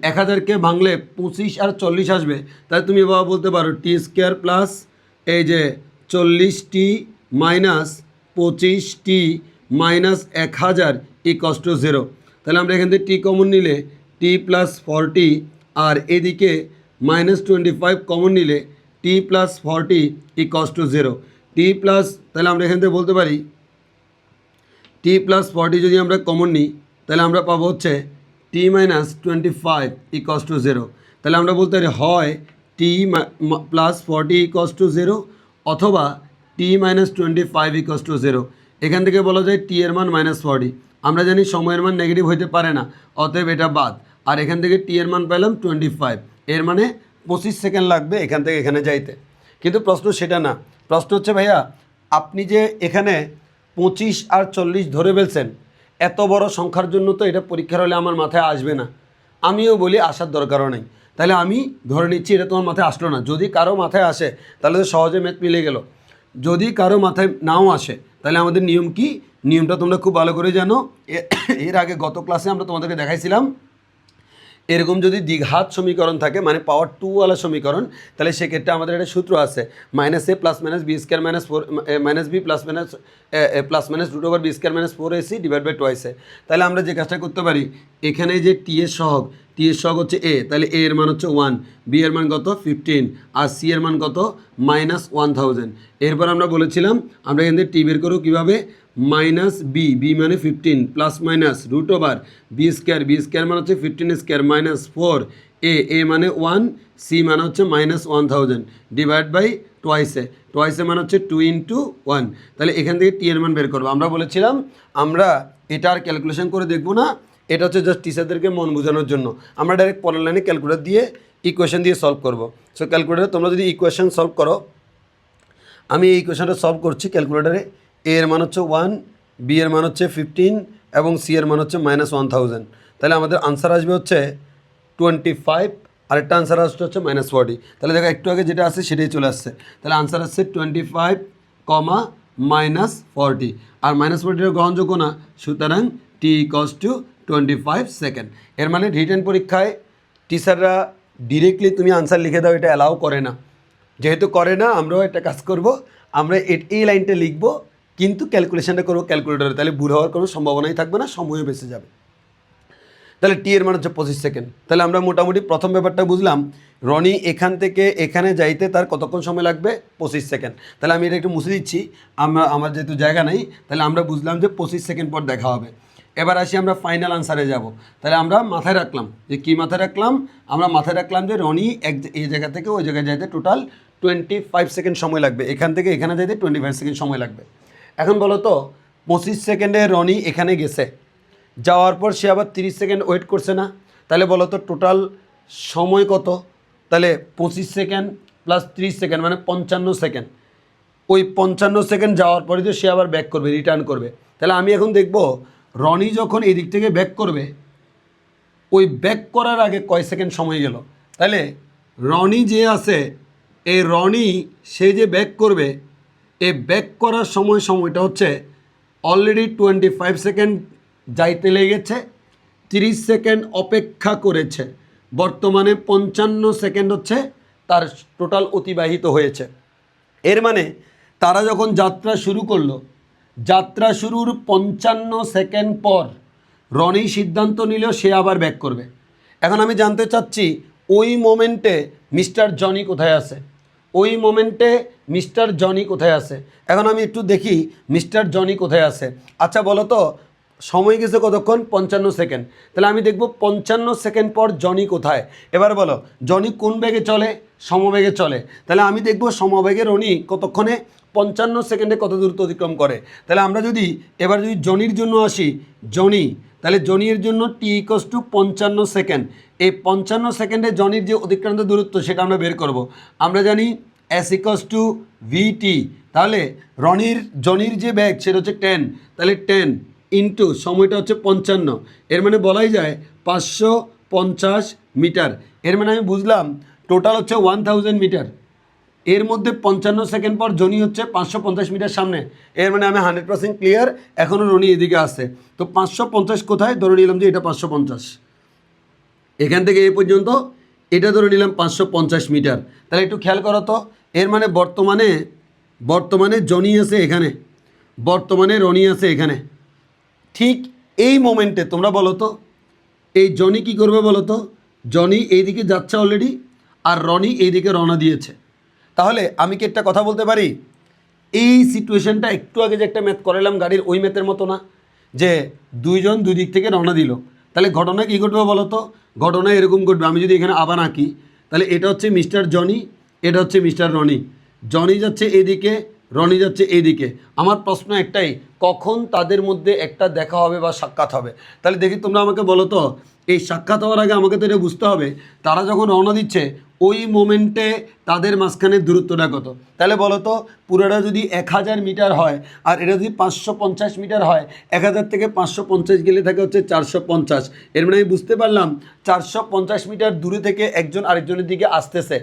1000কে ভাঙলে 25 আর 40 আসবে, তাহলে তুমি এভাবে বলতে পারো টি স্কোয়ার প্লাস এই যে 40t minus 25t minus 1000 equals to 0। তাহলে আমরা এখান থেকে টি কমন নিলে টি প্লাস 40, আর এদিকে মাইনাস 25 কমন নিলে t plus 40 equals to 0। T plus, তাহলে আমরা এখান থেকে বলতে পারি টি প্লাস 40 যদি আমরা কমন নিই তাহলে আমরা পাবো হচ্ছে টি মাইনাস 25 ইকুয়ালস টু 0। তাহলে আমরা বলতে পারি হয় টি প্লাস 40 ইকুয়ালস টু 0 অথবা টি মাইনাস 25 ইকুয়ালস টু 0। এখান থেকে বলা যায় টি এর মান -40, আমরা জানি সময়ের মান নেগেটিভ হইতে পারে না, অতএব এটা বাদ। আর এখান থেকে টি এর মান পেলাম 25, এর মানে 25 সেকেন্ড লাগবে এখান থেকে এখানে যাইতে। কিন্তু প্রশ্ন সেটা না, প্রশ্ন হচ্ছে ভাইয়া আপনি যে এখানে 25 আর 40 ধরে ফেলছেন, এত বড় সংখ্যার জন্য তো এটা পরীক্ষার হলে আমার মাথায় আসবে না। আমিও বলি আসার দরকারও নেই। তাহলে আমি ধরে নিচ্ছি এটা তোমার মাথায় আসলো না। যদি কারো মাথায় আসে তাহলে তো সহজে ম্যাথ মিলে গেল। যদি কারো মাথায় নাও আসে তাহলে আমাদের নিয়ম কি, নিয়মটা তোমরা খুব ভালো করে জানো। এর আগে গত ক্লাসে আমরা তোমাদেরকে দেখাইছিলাম এরকম যদি দ্বিঘাত সমীকরণ থাকে মানে পাওয়ার 2 ওয়ালা সমীকরণ, তাহলে সেক্ষেত্রে আমাদের একটা সূত্র আছে -a plus minus B square minus 4 minus B plus minus root over B square minus 4ac divide by 2a। তাহলে আমরা যে কাজটা করতে পারি, এখানে যে টি এর সহগ হচ্ছে এ, তাহলে এ এর মান হচ্ছে 1, বি এর মান কত 15, আর সি এর মান কত -1000। এরপর আমরা বলেছিলাম আমরা এখান থেকে টি বের করবো কীভাবে, মাইনাস বি মানে 15 plus minus root over B square মানে হচ্ছে 15 স্কোয়ার মাইনাস 4, এ মানে 1, সি মানে হচ্ছে -1000 ডিভাইড বাই টুয়াইসে মানে হচ্ছে 2 × 1। তাহলে এখান থেকে টি এর মান বের করবো। আমরা বলেছিলাম আমরা এটা আর ক্যালকুলেশন করে দেখবো না, এটা হচ্ছে জাস্ট টিচারদেরকে মন বোঝানোর জন্য। আমরা ডাইরেক্ট পরের লাইনে ক্যালকুলেটর দিয়ে ইকুয়েশন দিয়ে সলভ করবো। সো ক্যালকুলেটারে তোমরা যদি ইকুয়েশন সলভ করো, আমি এই ইকুয়েশনটা সলভ করছি ক্যালকুলেটারে। এ এর মান হচ্ছে 1, বি এর মান হচ্ছে 15 এবং সি এর মান হচ্ছে -1000। তাহলে আমাদের আনসার আসবে হচ্ছে 25, আরেকটা আনসার আসছে হচ্ছে -40। তাহলে দেখো একটু আগে যেটা আসছে সেটাই চলে আসছে। তাহলে আনসার আসছে 25, -40, আর -40 গ্রহণযোগ্য না, সুতরাং টি ইকুয়ালস টু 25 সেকেন্ড। এর মানে রিটেন পরীক্ষায় টিচাররা ডিরেক্টলি তুমি আনসার লিখে দাও এটা অ্যালাউ করে না। যেহেতু করে না, আমরাও একটা কাজ করব, আমরা এই লাইনটা লিখব কিন্তু ক্যালকুলেশনটা করবো ক্যালকুলেটরে, তাহলে ভুল হওয়ার কোনো সম্ভাবনাই থাকবে না, সময়ও বেঁচে যাবে। তাহলে টি এর মান হচ্ছে 25 সেকেন্ড। তাহলে আমরা মোটামুটি প্রথম ব্যাপারটা বুঝলাম, রনি এখান থেকে এখানে যাইতে তার কতক্ষণ সময় লাগবে, 25 সেকেন্ড। তাহলে আমি এটা একটু মুছে দিচ্ছি, আমার যেহেতু জায়গা নেই, তাহলে আমরা বুঝলাম যে 25 সেকেন্ড পর দেখা হবে। এবার আসি আমরা ফাইনাল আনসারে যাব। তাহলে আমরা মাথায় রাখলাম যে কী মাথায় রাখলাম, আমরা মাথায় রাখলাম যে রনি এই জায়গা থেকে ওই জায়গায় যাইতে টোটাল 25 সেকেন্ড সময় লাগবে, এখান থেকে এখানে যাইতে 25 সেকেন্ড সময় লাগবে। এখন বলো তো 25 সেকেন্ডে রনি এখানে গেছে, যাওয়ার পর সে আবার 30 সেকেন্ড ওয়েট করছে না, তাহলে বলো তো টোটাল সময় কত? তাহলে 25 সেকেন্ড প্লাস 30 সেকেন্ড মানে 55 সেকেন্ড। ওই 55 সেকেন্ড যাওয়ার পরে তো সে আবার ব্যাক করবে, রিটার্ন করবে। তাহলে আমি এখন দেখব রনি যখন এই দিক থেকে ব্যাক করবে, ওই ব্যাক করার আগে কয় সেকেন্ড সময় গেল। তাহলে রনি যে আছে, এই রনি সে যে ব্যাক করবে, এই ব্যাক করার সময়টা হচ্ছে অলরেডি 25 সেকেন্ড যাইতে লেগেছে, 30 সেকেন্ড অপেক্ষা করেছে, বর্তমানে 55 সেকেন্ড হচ্ছে তার টোটাল অতিবাহিত হয়েছে। এর মানে তারা যখন যাত্রা শুরু করলো, যাত্রা শুরুর 55 সেকেন্ড পর রনি সিদ্ধান্ত নিল সে আবার ব্যাক করবে। এখন আমি জানতে চাচ্ছি ওই মোমেন্টে মিস্টার জনি কোথায় আছে, ওই মোমেন্টে মিস্টার জনি কোথায় আছে। এখন আমি একটু দেখি মিস্টার জনি কোথায় আছে। আচ্ছা বলো তো সময় গেছে কতক্ষণ, 55 সেকেন্ড। তাহলে আমি দেখব 55 সেকেন্ড পর জনি কোথায়। এবার বলো জনি কোন বেগে চলে, সমবেগে চলে। তাহলে আমি দেখব সমবেগে রনি কতক্ষণে, 55 সেকেন্ডে কত দূরত্ব অতিক্রম করে। তাহলে আমরা যদি এবার যদি জনির জন্য আসি, জনি, তাহলে জনির জন্য টি ইকস টু 55 সেকেন্ড। এই 55 সেকেন্ডে জনির যে অতিক্রান্ত দূরত্ব সেটা আমরা বের করব। আমরা জানি এস ইকস টু ভিটি। তাহলে জনির যে ব্যাগ সেটা হচ্ছে 10, তাহলে 10 ইন্টু সময়টা হচ্ছে 55, এর মানে বলাই যায় 550 মিটার। এর মানে আমি বুঝলাম টোটাল হচ্ছে 1000 মিটার। এর মধ্যে 55 সেকেন্ড পর জনি হচ্ছে 550 মিটার সামনে। এর মানে আমি 100% ক্লিয়ার, এখনও রনি এদিকে আসছে। তো 550 কোথায়, ধরে নিলাম যে এটা 550, এখান থেকে এই পর্যন্ত এটা ধরে নিলাম 550 মিটার। তাহলে একটু খেয়াল করো তো, এর মানে বর্তমানে জনি আছে এখানে, বর্তমানে রনি আছে এখানে। ঠিক এই মোমেন্টে তোমরা বলো তো এই জনি কী করবে বলো তো, জনি এইদিকে যাচ্ছে অলরেডি, আর রনি এইদিকে রওনা দিয়েছে। তাহলে আমি কি একটা কথা বলতে পারি, এই সিচুয়েশনটা একটু আগে যে একটা ম্যাথ করালাম গাড়ির, ওই ম্যাথের মতো না, যে দুইজন দুই দিক থেকে রওনা দিল। তাহলে ঘটনা কী ঘটবে বলো তো, ঘটনা এরকম ঘটবে। আমি যদি এখানে আবার আঁকি, তাহলে এটা হচ্ছে মিস্টার জনি, এটা হচ্ছে মিস্টার রনি। জনি যাচ্ছে এদিকে, রনি যাচ্ছে এইদিকে। আমার প্রশ্ন একটাই, কখন তাদের মধ্যে একটা দেখা হবে বা সাক্ষাৎ হবে? তাহলে দেখি তোমরা আমাকে বলো তো, এই সাক্ষাৎ হওয়ার আগে আমাকে তো এটা বুঝতে হবে তারা যখন রওনা দিচ্ছে ওই মোমেন্টে তাদের মাঝখানে দূরত্বটা কত। তাহলে বলো তো পুরোটা যদি 1000 মিটার হয় আর এটা যদি 550 মিটার হয়, 1000 থেকে 550 গেলে থাকে হচ্ছে 450। এর মানে আমি বুঝতে পারলাম 450 মিটার দূরে থেকে একজন আরেকজনের দিকে আসতেছে।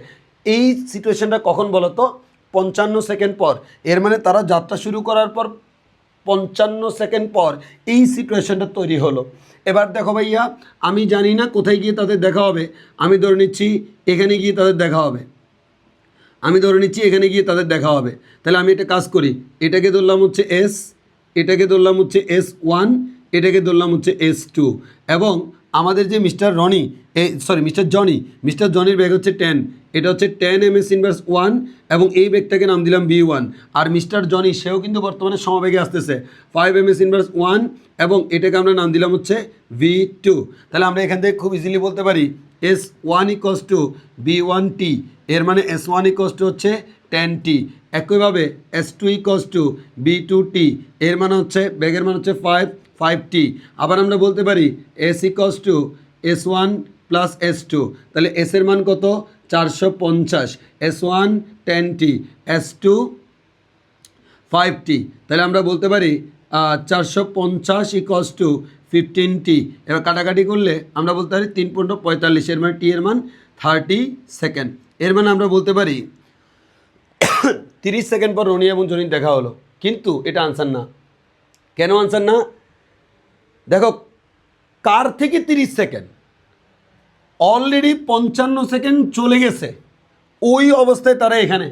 এই সিচুয়েশনটা কখন বলো তো, 55 সেকেন্ড পর। এর মানে তারা যাত্রা শুরু করার পর 55 সেকেন্ড পর এই সিচুয়েশনটা তৈরি হলো। এবার দেখো ভাইয়া, আমি জানি না কোথায় গিয়ে তাদের দেখা হবে, আমি ধরে নিচ্ছি এখানে গিয়ে তাদের দেখা হবে, আমি ধরে নিচ্ছি এখানে গিয়ে তাদের দেখা হবে। তাহলে আমি একটা কাজ করি, এটাকে ধরলাম হচ্ছে এস, এটাকে ধরলাম হচ্ছে S1, এটাকে ধরলাম হচ্ছে S2। এবং আমাদের যে মিস্টার রনি, মিস্টার জনির ব্যাগ হচ্ছে 10, এটা হচ্ছে 10 ms ইনভার্স 1, এবং এই ব্যাগটাকে নাম দিলাম B1। আর মিস্টার জনি সেও কিন্তু বর্তমানে সমবেগে আসতেছে 5 ms ইনভার্স 1, এবং এটাকে আমরা নাম দিলাম হচ্ছে V2। তাহলে আমরা এখান থেকে খুব ইজিলি বলতে পারি S1 ইকস টু B1T, এর মানে S1 ইকস টু হচ্ছে 10T। একইভাবে S2 ইকস টু B2T, এর মানে হচ্ছে ব্যাগের মান হচ্ছে 5T। আবার আমরা বলতে পারি S equals to S1 plus S2, তাহলে S এর মান কত, 450, S1 10T, S2 5T। তাহলে আমরা বলতে পারি 450 ইকস টু 15T। এবার কাটাকাটি করলে আমরা বলতে পারি 3.45, এর মানে টি এর মান 30 সেকেন্ড। এর মানে আমরা বলতে পারি 30 সেকেন্ড পর রনি এবং জনির দেখা হলো। কিন্তু এটা আনসার না। কেন আনসার না? দেখো কার থেকে 30 সেকেন্ড, অলরেডি 55 সেকেন্ড চলে গেছে, ওই অবস্থায় তারা এখানে।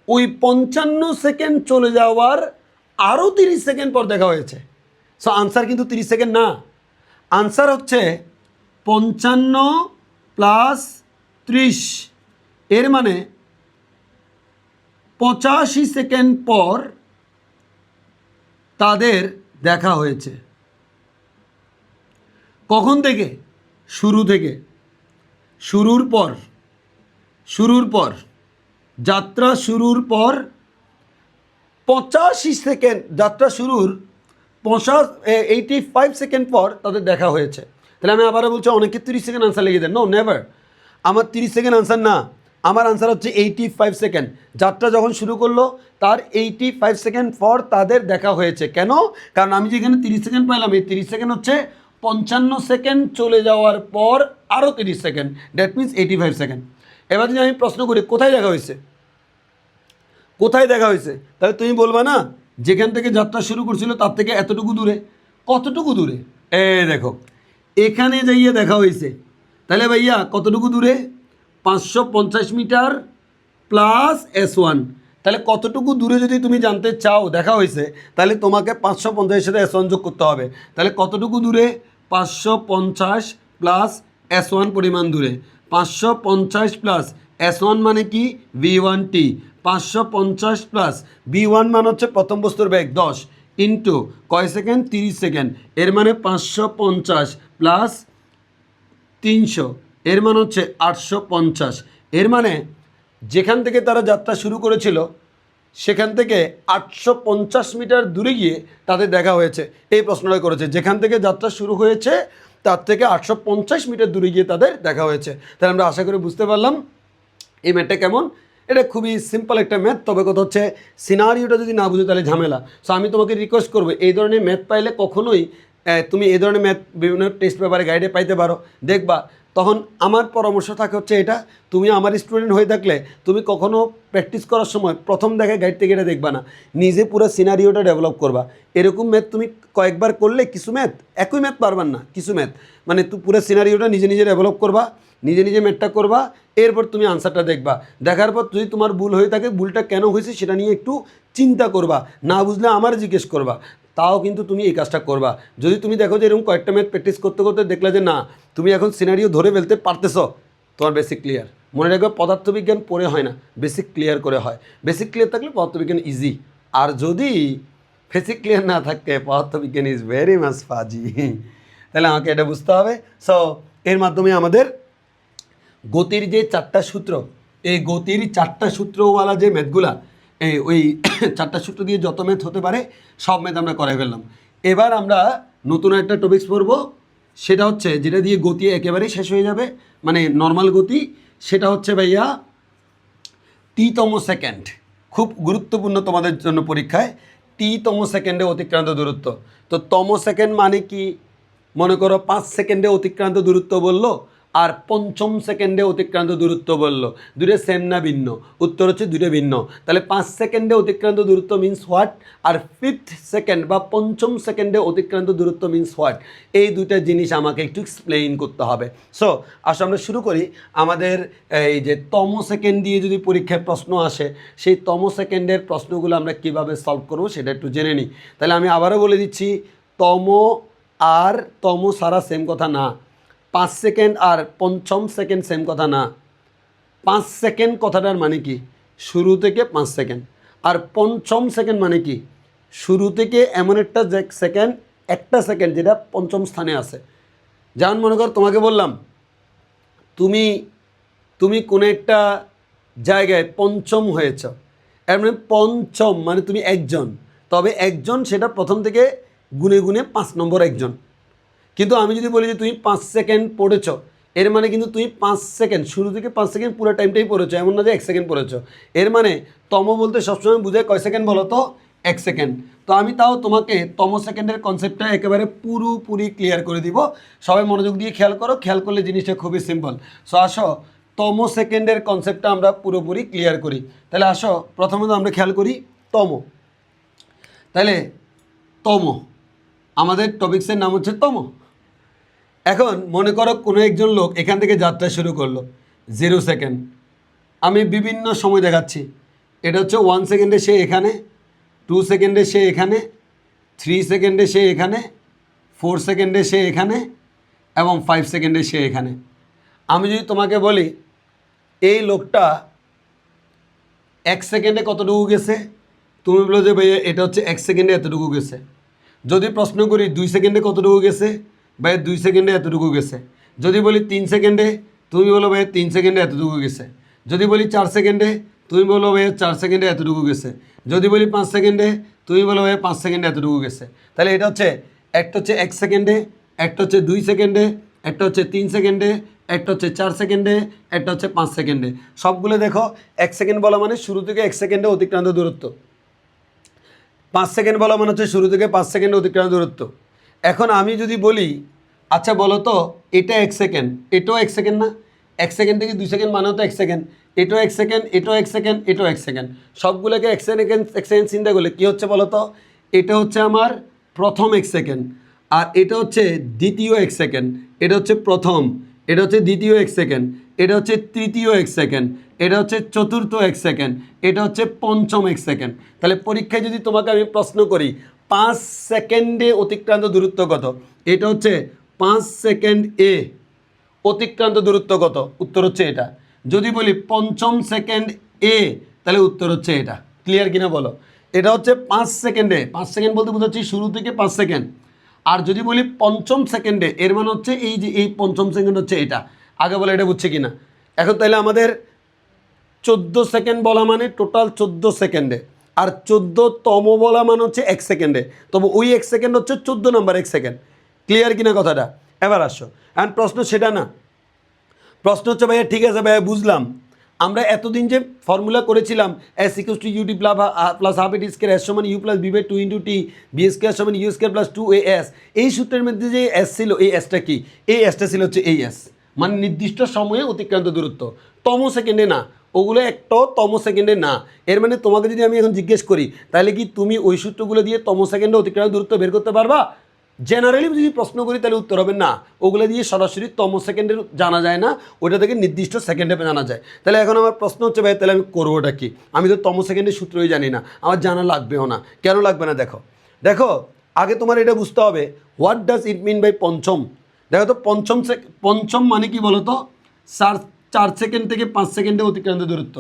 ওই 55 সেকেন্ড চলে যাওয়ার আরও 30 সেকেন্ড পর দেখা হয়েছে। সো আনসার কিন্তু 30 সেকেন্ড না, আনসার হচ্ছে 55 প্লাস 30, এর মানে 85 সেকেন্ড পর তাদের দেখা হয়েছে। কখন থেকে? শুরু থেকে। শুরুর পর যাত্রা শুরুর পর 85 সেকেন্ড, যাত্রা শুরুর 85 সেকেন্ড পর তাদের দেখা হয়েছে। তাহলে আমি আবারও বলছি, অনেকে 30 সেকেন্ড আনসার লিখে দেন। No, never. আমার 30 সেকেন্ড আনসার না, আমার আনসার হচ্ছে 85 সেকেন্ড। যাত্রা যখন শুরু করলো তার 85 সেকেন্ড পর তাদের দেখা হয়েছে। কেন? কারণ আমি যেখানে 30 সেকেন্ড পাইলাম, এই 30 সেকেন্ড হচ্ছে 55 সেকেন্ড চলে যাওয়ার পর আরও 30 সেকেন্ড, দ্যাট মিনস 85 সেকেন্ড। এবার যদি আমি প্রশ্ন করি কোথায় দেখা হয়েছে, কোথায় দেখা হয়েছে, তাহলে তুমি বলবা না যেখান থেকে যাত্রা শুরু করছিল তার থেকে এতটুকু দূরে। কতটুকু দূরে? দেখো, এখানে যাইয়ে দেখা হয়েছে। তাহলে ভাইয়া কতটুকু দূরে? 550 মিটার প্লাস S1। তাহলে কতটুকু দূরে যদি তুমি জানতে চাও দেখা হয়েছে, তাহলে তোমাকে 550 সাথে S1 যোগ করতে হবে। তাহলে কতটুকু দূরে? 550 প্লাস S1 পরিমাণ দূরে। 550 প্লাস S1 মানে কি? V1T। 550 প্লাস V1 মানে হচ্ছে প্রথম বস্তুর বেগ 10 ইন্টু কয় সেকেন্ড? 30 সেকেন্ড। এর মানে 550 প্লাস 300, এর মানে হচ্ছে 850। এর মানে যেখান থেকে তারা যাত্রা শুরু করেছিল সেখান থেকে 850 মিটার দূরে গিয়ে তাদের দেখা হয়েছে। এই প্রশ্নটা করেছে, যেখান থেকে যাত্রা শুরু হয়েছে তার থেকে 850 মিটার দূরে গিয়ে তাদের দেখা হয়েছে। তাহলে আমরা আশা করি বুঝতে পারলাম এই ম্যাথটা কেমন। এটা খুবই সিম্পল একটা ম্যাথ, তবে কথা হচ্ছে সিনারিওটা যদি না বুঝো তাহলে ঝামেলা। সো আমি তোমাকে রিকোয়েস্ট করবো, এই ধরনের ম্যাথ পাইলে কখনোই তুমি এই ধরনের ম্যাথ বিভিন্ন টেস্ট পেপারে গাইডে পাইতে পারো, দেখবা। তখন আমার পরামর্শ থাকে হচ্ছে এটা, তুমি আমার স্টুডেন্ট হয়ে থাকলে তুমি কখনও প্র্যাকটিস করার সময় প্রথম দেখায় গাইড থেকে এটা দেখবা না, নিজে পুরো সিনারিওটা ডেভেলপ করবা। এরকম ম্যাথ তুমি কয়েকবার করলে কিছু ম্যাথ, একই ম্যাথ পারবার না, কিছু ম্যাথ মানে তুই পুরো সিনারিওটা নিজে নিজে ডেভেলপ করবা, নিজে নিজে ম্যাথটা করবা, এরপর তুমি আনসারটা দেখবা। দেখার পর যদি তোমার ভুল হয়ে থাকে, ভুলটা কেন হয়েছে সেটা নিয়ে একটু চিন্তা করবা, না বুঝলে আমার জিজ্ঞেস করবা, তাও কিন্তু তুমি এই কাজটা করবা। যদি তুমি দেখো যে এরকম কয়েকটা ম্যাথ প্র্যাকটিস করতে করতে দেখলে যে না তুমি এখন সিনারিও ধরে ফেলতে পারতেছো, তোমার বেসিক ক্লিয়ার। মনে রাখবে পদার্থবিজ্ঞান পড়ে হয় না, বেসিক ক্লিয়ার করে হয়। বেসিক ক্লিয়ার থাকলে পদার্থবিজ্ঞান ইজি। আর যদি বেসিক ক্লিয়ার না থাকে, পদার্থবিজ্ঞান ইজ ভেরি মাচ ফাজি। তাহলে আমাকে এটা বুঝতে হবে। সো এর মাধ্যমে আমাদের গতির যে 4টা সূত্র, এই গতির 4টা সূত্রওয়ালা যে ম্যাথগুলা, ওই 4টা সূত্র দিয়ে যত ম্যাথ হতে পারে সব ম্যাথ আমরা করে ফেললাম। এবার আমরা নতুন একটা টপিকস পড়ব, সেটা হচ্ছে যেটা দিয়ে গতি একেবারেই শেষ হয়ে যাবে, মানে নর্মাল গতি। সেটা হচ্ছে ভাইয়া টিতম সেকেন্ড। খুব গুরুত্বপূর্ণ তোমাদের জন্য পরীক্ষায়, টিতম সেকেন্ডে অতিক্রান্ত দূরত্ব। তো তম সেকেন্ড মানে কি? মনে করো 5 সেকেন্ডে অতিক্রান্ত দূরত্ব বললো, আর পঞ্চম সেকেন্ডে অতিক্রান্ত দূরত্ব বললো, দুটো সেম না ভিন্ন? উত্তর হচ্ছে দুটো ভিন্ন। তাহলে 5 সেকেন্ডে অতিক্রান্ত দূরত্ব means what, R 5th second বা পঞ্চম সেকেন্ডে অতিক্রান্ত দূরত্ব মিন্স হোয়াট, এই দুইটা জিনিস আমাকে একটু এক্সপ্লেইন করতে হবে। সো আসলে আমরা শুরু করি। আমাদের এই যে তম সেকেন্ড দিয়ে যদি পরীক্ষায় প্রশ্ন আসে, সেই তম সেকেন্ডের প্রশ্নগুলো আমরা কিভাবে সলভ করবো সেটা একটু জেনে নিই। তাহলে আমি আবারও বলে দিচ্ছি, তম আর তম সারা সেম কথা না। 5 সেকেন্ড আর পঞ্চম সেকেন্ড সেম কথা না। 5 সেকেন্ড কথাটার মানে কি? শুরু থেকে 5 সেকেন্ড। আর পঞ্চম সেকেন্ড মানে কি? শুরু থেকে এমন একটা সেকেন্ড, একটা সেকেন্ড যেটা পঞ্চম স্থানে আছে। যেমন মনে কর তোমাকে বললাম তুমি কোনো একটা জায়গায় পঞ্চম হয়েছ, এর মানে পঞ্চম মানে তুমি একজন, তবে একজন সেটা প্রথম থেকে গুনে গুনে 5 নম্বর একজন। কিন্তু আমি যদি বলি যে তুমি 5 সেকেন্ড পড়েছ, এর মানে কিন্তু তুমি 5 সেকেন্ড শুরু থেকে 5 সেকেন্ড পুরো টাইমটাই পড়েছো, এমন না যে 1 সেকেন্ড পড়েছো। এর মানে তম বলতে সবসময় বোঝায় কয় সেকেন্ড বলো তো? 1 সেকেন্ড। তো আমি তাও তোমাকে তম সেকেন্ডের কনসেপ্টটা একেবারে পুরোপুরি ক্লিয়ার করে দিব। সবাই মনোযোগ দিয়ে খেয়াল করো, খেয়াল করলে জিনিসটা খুবই সিম্পল। সো আসো তম সেকেন্ডের কনসেপ্টটা আমরা পুরোপুরি ক্লিয়ার করি। তাহলে আসো প্রথমত আমরা খেয়াল করি তম। তাহলে তম, আমাদের টপিক্সের নাম হচ্ছে তম। এখন মনে করো কোনো একজন লোক এখান থেকে যাত্রা শুরু করলো 0 সেকেন্ড। আমি বিভিন্ন সময় দেখাচ্ছি। এটা হচ্ছে 1 সেকেন্ডে সে এখানে, 2 সেকেন্ডে সে এখানে, 3 সেকেন্ডে সে এখানে, 4 সেকেন্ডে সে এখানে, এবং 5 সেকেন্ডে সে এখানে। আমি যদি তোমাকে বলি এই লোকটা 1 সেকেন্ডে কতটুকু গেছে, তুমি বলো যে ভাইয়া এটা হচ্ছে 1 সেকেন্ডে এতটুকু গেছে। যদি প্রশ্ন করি 2 সেকেন্ডে কতটুকু গেছে, ভাইয়া 2 সেকেন্ডে এতটুকু গেছে। যদি বলি 3 সেকেন্ডে, তুমি বলো ভাইয়া 3 সেকেন্ডে এতটুকু গেছে। যদি বলি 4 সেকেন্ডে, তুমি বলো ভাইয়া 4 সেকেন্ডে এতটুকু গেছে। যদি বলি 5 সেকেন্ডে, তুমি বলো ভাইয়া 5 সেকেন্ডে এতটুকু গেছে। তাহলে এটা হচ্ছে একটা হচ্ছে 1 সেকেন্ডে, একটা হচ্ছে 2 সেকেন্ডে, একটা হচ্ছে 3 সেকেন্ডে, একটা হচ্ছে 4 সেকেন্ডে, একটা হচ্ছে 5 সেকেন্ডে। সবগুলো দেখো 1 সেকেন্ড বলা মানে শুরু থেকে 1 সেকেন্ডে অতিক্রান্ত দূরত্ব। 5 সেকেন্ড বলা মানে হচ্ছে শুরু থেকে 5 সেকেন্ডে অতিক্রান্ত দূরত্ব। এখন আমি যদি বলি আচ্ছা বলো তো এটা 1 সেকেন্ড, এটাও 1 সেকেন্ড না? 1 সেকেন্ড থেকে 2 সেকেন্ড মানেও তো 1 সেকেন্ড, এটাও 1 সেকেন্ড, এটাও 1 সেকেন্ড, এটাও 1 সেকেন্ড। সবগুলোকে 1 সেকেন্ড 1 সেকেন্ড চিন্তা করলে কী হচ্ছে বলো তো? এটা হচ্ছে আমার প্রথম 1 সেকেন্ড, আর এটা হচ্ছে দ্বিতীয় 1 সেকেন্ড, এটা হচ্ছে প্রথম, এটা হচ্ছে দ্বিতীয় 1 সেকেন্ড, এটা হচ্ছে তৃতীয় 1 সেকেন্ড, এটা হচ্ছে চতুর্থ 1 সেকেন্ড, এটা হচ্ছে পঞ্চম 1 সেকেন্ড। তাহলে পরীক্ষায় যদি তোমাকে আমি প্রশ্ন করি 5 সেকেন্ডে অতিক্রান্ত দূরত্ব কত, এটা হচ্ছে 5 সেকেন্ড এ অতিক্রান্ত দূরত্ব কত, উত্তর হচ্ছে এটা। যদি বলি পঞ্চম সেকেন্ড এ, তাহলে উত্তর হচ্ছে এটা। ক্লিয়ার কিনা বলো? এটা হচ্ছে 5 সেকেন্ডে, 5 সেকেন্ড বলতে বোঝাচ্ছি শুরু থেকে 5 সেকেন্ড। আর যদি বলি পঞ্চম সেকেন্ডে, এর মানে হচ্ছে এই যে এই পঞ্চম সেকেন্ড হচ্ছে এটা। আগে বলে এটা বুঝছে কিনা? এখন তাহলে আমাদের 14 সেকেন্ড বলা মানে টোটাল 14 সেকেন্ডে, আর 14তম বলা মানে হচ্ছে 1 সেকেন্ডে। তবে ওই 1 সেকেন্ড হচ্ছে 14 নম্বর 1 সেকেন্ড। ক্লিয়ার কিনা কথাটা? এবার আসো, অ্যান্ড প্রশ্ন সেটা না। প্রশ্ন হচ্ছে ভাইয়া ঠিক আছে ভাইয়া বুঝলাম, আমরা এতদিন যে ফর্মুলা করেছিলাম s equals to UT plus half এটি স্কোয়ার এস সমান u plus v by 2 into t, v square সমান u square plus 2 a s, এই সূত্রের মধ্যে যে এস ছিল এই এসটা কি? এই এসটা ছিল হচ্ছে এই এস, মানে নির্দিষ্ট সময়ে অতিক্রান্ত দূরত্ব, তম সেকেন্ডে না, ওগুলো একটাও তম সেকেন্ডে না। এর মানে তোমাকে যদি আমি এখন জিজ্ঞেস করি তাহলে কি তুমি ওই সূত্রগুলো দিয়ে তম সেকেন্ডে অতিক্রান্ত দূরত্ব বের করতে পারবা? জেনারেলি যদি প্রশ্ন করি তাহলে উত্তর হবে না, ওগুলো দিয়ে সরাসরি তম সেকেন্ডে জানা যায় না, ওটা থেকে নির্দিষ্ট সেকেন্ডে জানা যায়। তাহলে এখন আমার প্রশ্ন হচ্ছে ভাই তাহলে আমি করবোটা কি? আমি তো তম সেকেন্ডের সূত্রই জানি না, আমার জানা লাগবেও না। কেন লাগবে না? দেখো দেখো আগে তোমার এটা বুঝতে হবে what does it mean by পঞ্চম। দেখো তো পঞ্চম মানে কি বলো তো? 4 সেকেন্ড থেকে 5 সেকেন্ডে অতিক্রান্ত দূরত্ব।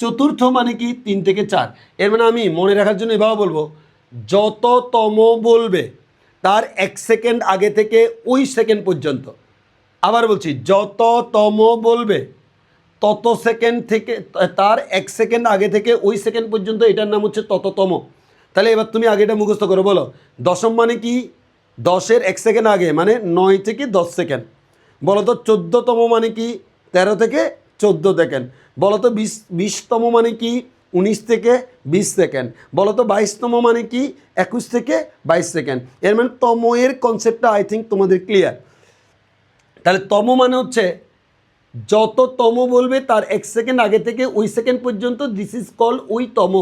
চতুর্থ মানে কি? 3 থেকে 4। এর মানে আমি মনে রাখার জন্য এভাবে বলবো, যততম বলবে তার 1 সেকেন্ড আগে থেকে ওই সেকেন্ড পর্যন্ত। আবার বলছি, যততম বলবে তত সেকেন্ড থেকে তার 1 সেকেন্ড আগে থেকে ওই সেকেন্ড পর্যন্ত, এটার নাম হচ্ছে তততম। তাহলে এবার তুমি আগে এটা মুখস্থ করো, বলো দশম মানে কি? 10-এর 1 সেকেন্ড আগে মানে 9 থেকে 10 সেকেন্ড। বলো তো 14তম মানে কি? 13 থেকে 14 সেকেন্ড। বলো তো 20তম মানে কি? 19 থেকে 20 সেকেন্ড। বলো তো 22তম মানে কি? 21 থেকে 22 সেকেন্ড। এর মানে তম এর কনসেপ্টটা আই থিঙ্ক তোমাদের ক্লিয়ার। তাহলে তম মানে হচ্ছে যত তম বলবে তার 1 সেকেন্ড আগে থেকে ওই সেকেন্ড পর্যন্ত, দিস ইজ কল ওই তম।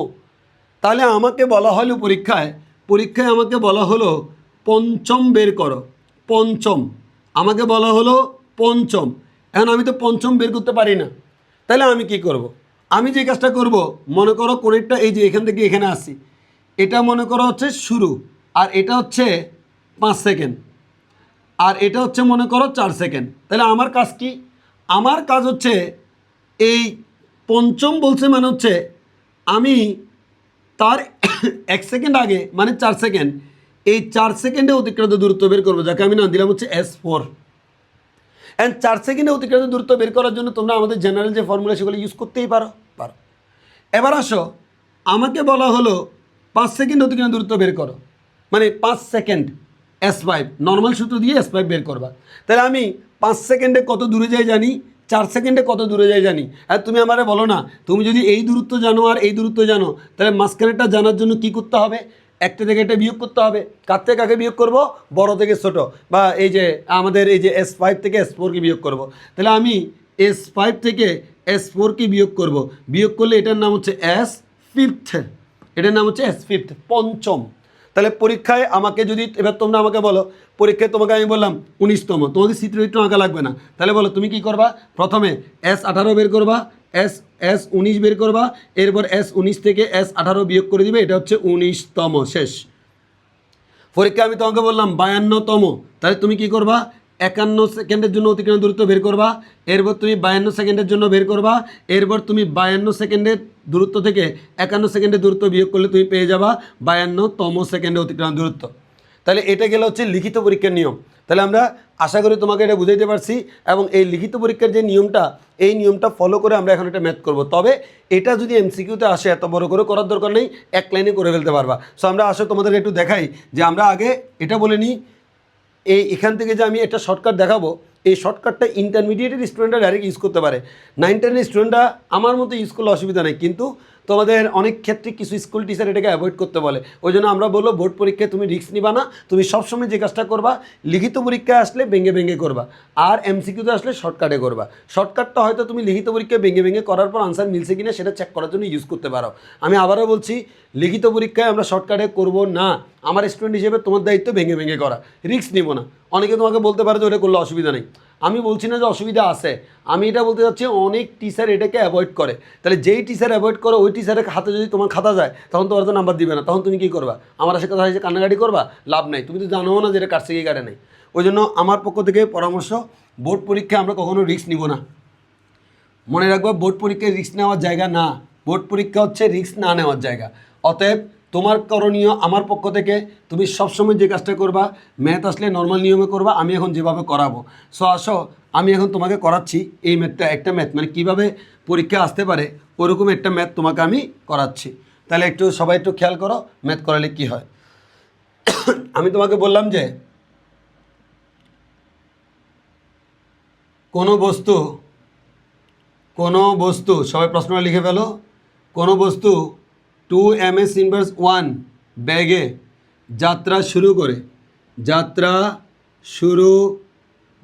তাহলে আমাকে বলা হলো পরীক্ষায় আমাকে বলা হলো পঞ্চম বের করো। পঞ্চম আমাকে বলা হলো পঞ্চম। এখন আমি তো পঞ্চম বের করতে পারি না, তাহলে আমি কি করব? আমি যে কাজটা করব, মনে করো কোণেরটা এই যে এখান থেকে এখানে আসি, এটা মনে করো হচ্ছে শুরু, আর এটা হচ্ছে 5 সেকেন্ড, আর এটা হচ্ছে মনে করো 4 সেকেন্ড। তাহলে আমার কাজ কি? আমার কাজ হচ্ছে এই পঞ্চম বলছে মানে হচ্ছে আমি তার 1 সেকেন্ড আগে মানে 4 সেকেন্ড, এই 4 সেকেন্ডে অতিক্রান্ত দূরত্ব বের করবো, যাকে আমি নাম দিলাম হচ্ছে S4। অ্যান্ড 4 সেকেন্ডে অতিক্রান্ত দূরত্ব বের করার জন্য তোমরা আমাদের জেনারেল যে ফর্মুলা সেগুলো ইউজ করতেই পারো। এবার আসো, আমাকে বলা হলো 5 সেকেন্ড অতিক্রান্ত দূরত্ব বের করো, মানে 5 সেকেন্ড S5, নর্মাল সূত্র দিয়ে S5 বের করবা। তাহলে আমি 5 সেকেন্ডে কত দূরে যাই জানি, 4 সেকেন্ডে কত দূরে যাই জানি। আর তুমি আমারে বলো না, তুমি যদি এই দূরত্ব জানো আর এই দূরত্ব জানো, তাহলে মাঝখানেরটা জানার জন্য কি করতে হবে? একটা থেকে একটা বিয়োগ করতে হবে। কার থেকে কাকে বিয়োগ করব? বড় থেকে ছোট, বা এই যে আমাদের এই যে S5 থেকে S4কে বিয়োগ করব। তাহলে আমি S5 থেকে S4কে বিয়োগ করব। বিয়োগ করলে এটার নাম হচ্ছে S5, এটার নাম হচ্ছে S5, পঞ্চম। তাহলে পরীক্ষায় আমাকে যদি এবার তোমরা আমাকে বলো, পরীক্ষায় তোমাকে আমি বললাম 19তম, তোমাকে চিত্র আঁকা লাগবে না, তাহলে বলো তুমি কি করবা? প্রথমে S18 বের করবা, S19 বের করবা, এরপর S19 থেকে S18 বিয়োগ করে দিবে, এটা হচ্ছে 19তম, শেষ। পরীক্ষা আমি তোমাকে বললাম 52তম, তাহলে তুমি কি করবা? 51 সেকেন্ডের জন্য অতিক্রান্ত দূরত্ব বের করবা, এরপর তুমি 52 সেকেন্ডের জন্য বের করবা, এরপর তুমি 52 সেকেন্ডের দূরত্ব থেকে 51 সেকেন্ডের দূরত্ব বিয়োগ করলে তুমি পেয়ে যাবা 52তম সেকেন্ডে অতিক্রান্ত দূরত্ব। তাহলে এটা গেলে হচ্ছে লিখিত পরীক্ষার নিয়ম। তাহলে আমরা আশা করি তোমাকে এটা বুঝাইতে পারছি, এবং এই লিখিত পরীক্ষার যে নিয়মটা, এই নিয়মটা ফলো করে আমরা এখন এটা ম্যাথ করব। তবে এটা যদি এমসিকিউতে আসে এত বড় করে করার দরকার নেই, এক লাইনে করে ফেলতে পারবা। সো আমরা আসলে তোমাদেরকে একটু দেখাই যে আমরা আগে এটা বলে নিই, এখান থেকে যে আমি একটা শর্টকাট দেখাবো, এই শর্টকাটটা ইন্টারমিডিয়েটের স্টুডেন্টরা ডাইরেক্ট ইউজ করতে পারে। 9-10 স্টুডেন্টরা আমার মতো ইউজ করলে অসুবিধা নেই, কিন্তু তোমাদের অনেক ক্ষেত্রে কিছু স্কুল টিচার এটাকে অ্যাভয়েড করতে বলে। ওই জন্য আমরা বলবো বোর্ড পরীক্ষায় তুমি রিস্ক নিবা না, তুমি সবসময় যে কাজটা করবা লিখিত পরীক্ষায় আসলে ভেঙে ভেঙে করবা, আর এমসিকিউতে আসলে শর্টকাটে করবা। শর্টকাটটা হয়তো তুমি লিখিত পরীক্ষায় ভেঙে ভেঙে করার পর আনসার মিলছে কিনা সেটা চেক করার জন্য ইউজ করতে পারো। আমি আবারও বলছি, লিখিত পরীক্ষায় আমরা শর্টকাটে করব না। আমার স্টুডেন্ট হিসেবে তোমার দায়িত্ব ভেঙে ভেঙে করা, রিস্ক নিব না। অনেকে তোমাকে বলতে পারে যে ওটা করলে অসুবিধা নেই, আমি বলছি না যে অসুবিধা আছে, আমি এটা বলতে চাচ্ছি অনেক টিচার এটাকে অ্যাভয়েড করে। তাহলে যেই টিচার অ্যাভয়েড করে ওই টিচারের হাতে যদি তোমার খাতা যায় তখন তোমার তো নাম্বার দিবে না, তখন তুমি কী করবা? আমার আশা কথা হয়েছে কান্নাকাটি করবা, লাভ নাই, তুমি তো জানো না যে এটা কাটছে কি কাটে নেই। ওই জন্য আমার পক্ষ থেকে পরামর্শ, বোর্ড পরীক্ষায় আমরা কখনো রিস্ক নিব না। মনে রাখবা, বোর্ড পরীক্ষায় রিস্ক নেওয়ার জায়গা না, বোর্ড পরীক্ষা হচ্ছে রিস্ক না নেওয়ার জায়গা। অতএব তোমার করণীয় আমার পক্ষ থেকে, তুমি সবসময় যে কাজটা করবা, ম্যাথ আসলে নর্মাল নিয়মে করবা, আমি এখন যেভাবে করাবো। সো আসো, আমি এখন তোমাকে করাচ্ছি এই ম্যাথটা, একটা ম্যাথ মানে কীভাবে পরীক্ষা আসতে পারে ওরকম একটা ম্যাথ তোমাকে আমি করাচ্ছি। তাহলে একটু সবাই একটু খেয়াল করো ম্যাথ করালে কি হয়। আমি তোমাকে বললাম যে কোনো বস্তু সবাই প্রশ্নটা লিখে ফেলো, কোনো বস্তু 2 ms ইনভার্স 1 বেগে যাত্রা শুরু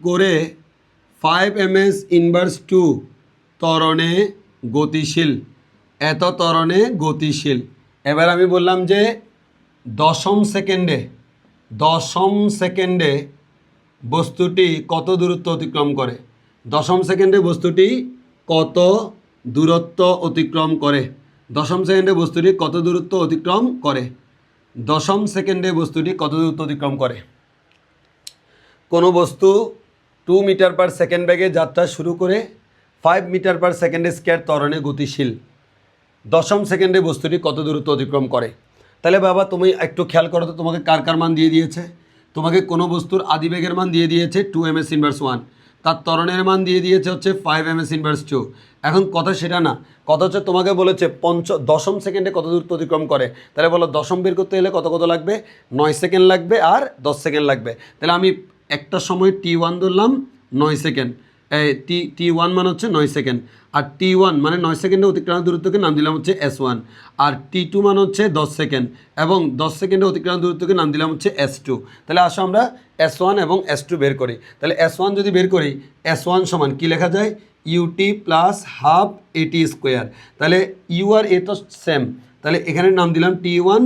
করে 5 ms ইনভার্স 2 ত্বরণে গতিশীল, এত ত্বরণে গতিশীল। এবার আমি বললাম যে দশম সেকেন্ডে বস্তুটি কত দূরত্ব অতিক্রম করে, দশম সেকেন্ডে বস্তুটি কত দূরত্ব অতিক্রম করে, দশম সেকেন্ডে বস্তুটি কত দূরত্ব অতিক্রম করে, দশম সেকেন্ডে বস্তুটি কত দূরত্ব অতিক্রম করে। কোনো বস্তু 2 মিটার পার সেকেন্ড বেগে যাত্রা শুরু করে 5 মিটার পার সেকেন্ডে স্কয়ার ত্বরণে গতিশীল, দশম সেকেন্ডে বস্তুটি কত দূরত্ব অতিক্রম করে। তাহলে বাবা তুমি একটু খেয়াল করো তো, তোমাকে কার মান দিয়ে দিয়েছে? তোমাকে কোনো বস্তুর আদিবেগের মান দিয়ে দিয়েছে 2 ms ইনভার্স 1, তার ত্বরণের মান দিয়ে দিয়েছে হচ্ছে 5 ms ইনভার্স 2। এখন কথা সেটা না, কথা হচ্ছে তোমাকে বলেছে দশম সেকেন্ডে কত দূরত্ব অতিক্রম করে। তাহলে বলো দশম বের করতে গেলে কত লাগবে? 9 সেকেন্ড লাগবে আর 10 সেকেন্ড লাগবে। তাহলে আমি একটা সময় t1 ধরলাম 9 সেকেন্ড, t1 মানে হচ্ছে 9 সেকেন্ড, আর t1 মানে 9 সেকেন্ডে অতিক্রান্ত দূরত্বকে নাম দিলাম হচ্ছে s1, আর t2 মানে হচ্ছে 10 সেকেন্ড, এবং 10 সেকেন্ডে অতিক্রান্ত দূরত্বকে নাম দিলাম হচ্ছে s2। তাহলে আসো আমরা s1 এবং s2 বের করি। তাহলে s1 যদি বের করি, s1 সমান কী লেখা যায়? ut plus half at square. তাহলে u আর a তো সেম, তাহলে এখানে নাম দিলাম t1।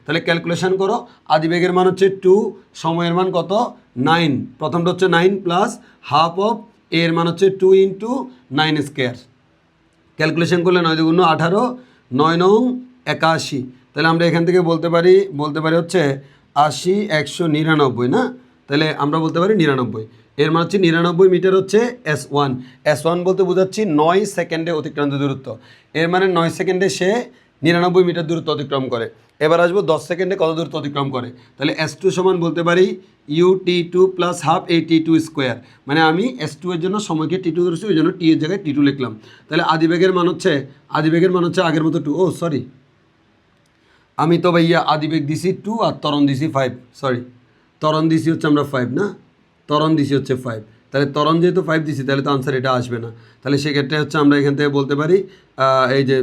তাহলে ক্যালকুলেশন করো, আদিবেগের মান হচ্ছে 2, সময়ের মান কত? 9, প্রথমটা হচ্ছে 9 প্লাস হাফ অফ এর মান হচ্ছে 2 ইন্টু 9 স্কোয়ার। ক্যালকুলেশন করলে 9 2 18, 9 9 81। তাহলে আমরা এখান থেকে বলতে পারি হচ্ছে 80 199 না, তাহলে আমরা বলতে পারি 99। এর মান হচ্ছে 99 মিটার হচ্ছে S1 বলতে বোঝাচ্ছি 9 সেকেন্ডে অতিক্রান্ত দূরত্ব। এর মানে 9 সেকেন্ডে সে 99 মিটার দূরত্ব অতিক্রম করে। এবার আসবো 10 সেকেন্ডে কত দূরত্ব অতিক্রম করে। তাহলে S2 সমান বলতে পারি ut2 plus half at2 square. মানে আমি S2 এর জন্য সময়কে t2 ধরেছি, ওই জন্য t এর জায়গায় t2 লিখলাম। তাহলে আদিবেগের মান হচ্ছে আগের মতো 2, সরি আমি তো ভাইয়া আদিবেগ দিছি 2 আর ত্বরণ দিছি 5, সরি ত্বরণ দিছি হচ্ছে আমরা 5 না, ত্বরণ দিছি হচ্ছে 5। তাহলে ত্বরণ যেহেতু 5 দিছি তাহলে তো আনসার এটা আসবে না। তাহলে সেক্ষেত্রে হচ্ছে আমরা এখান থেকে বলতে পারি এই যে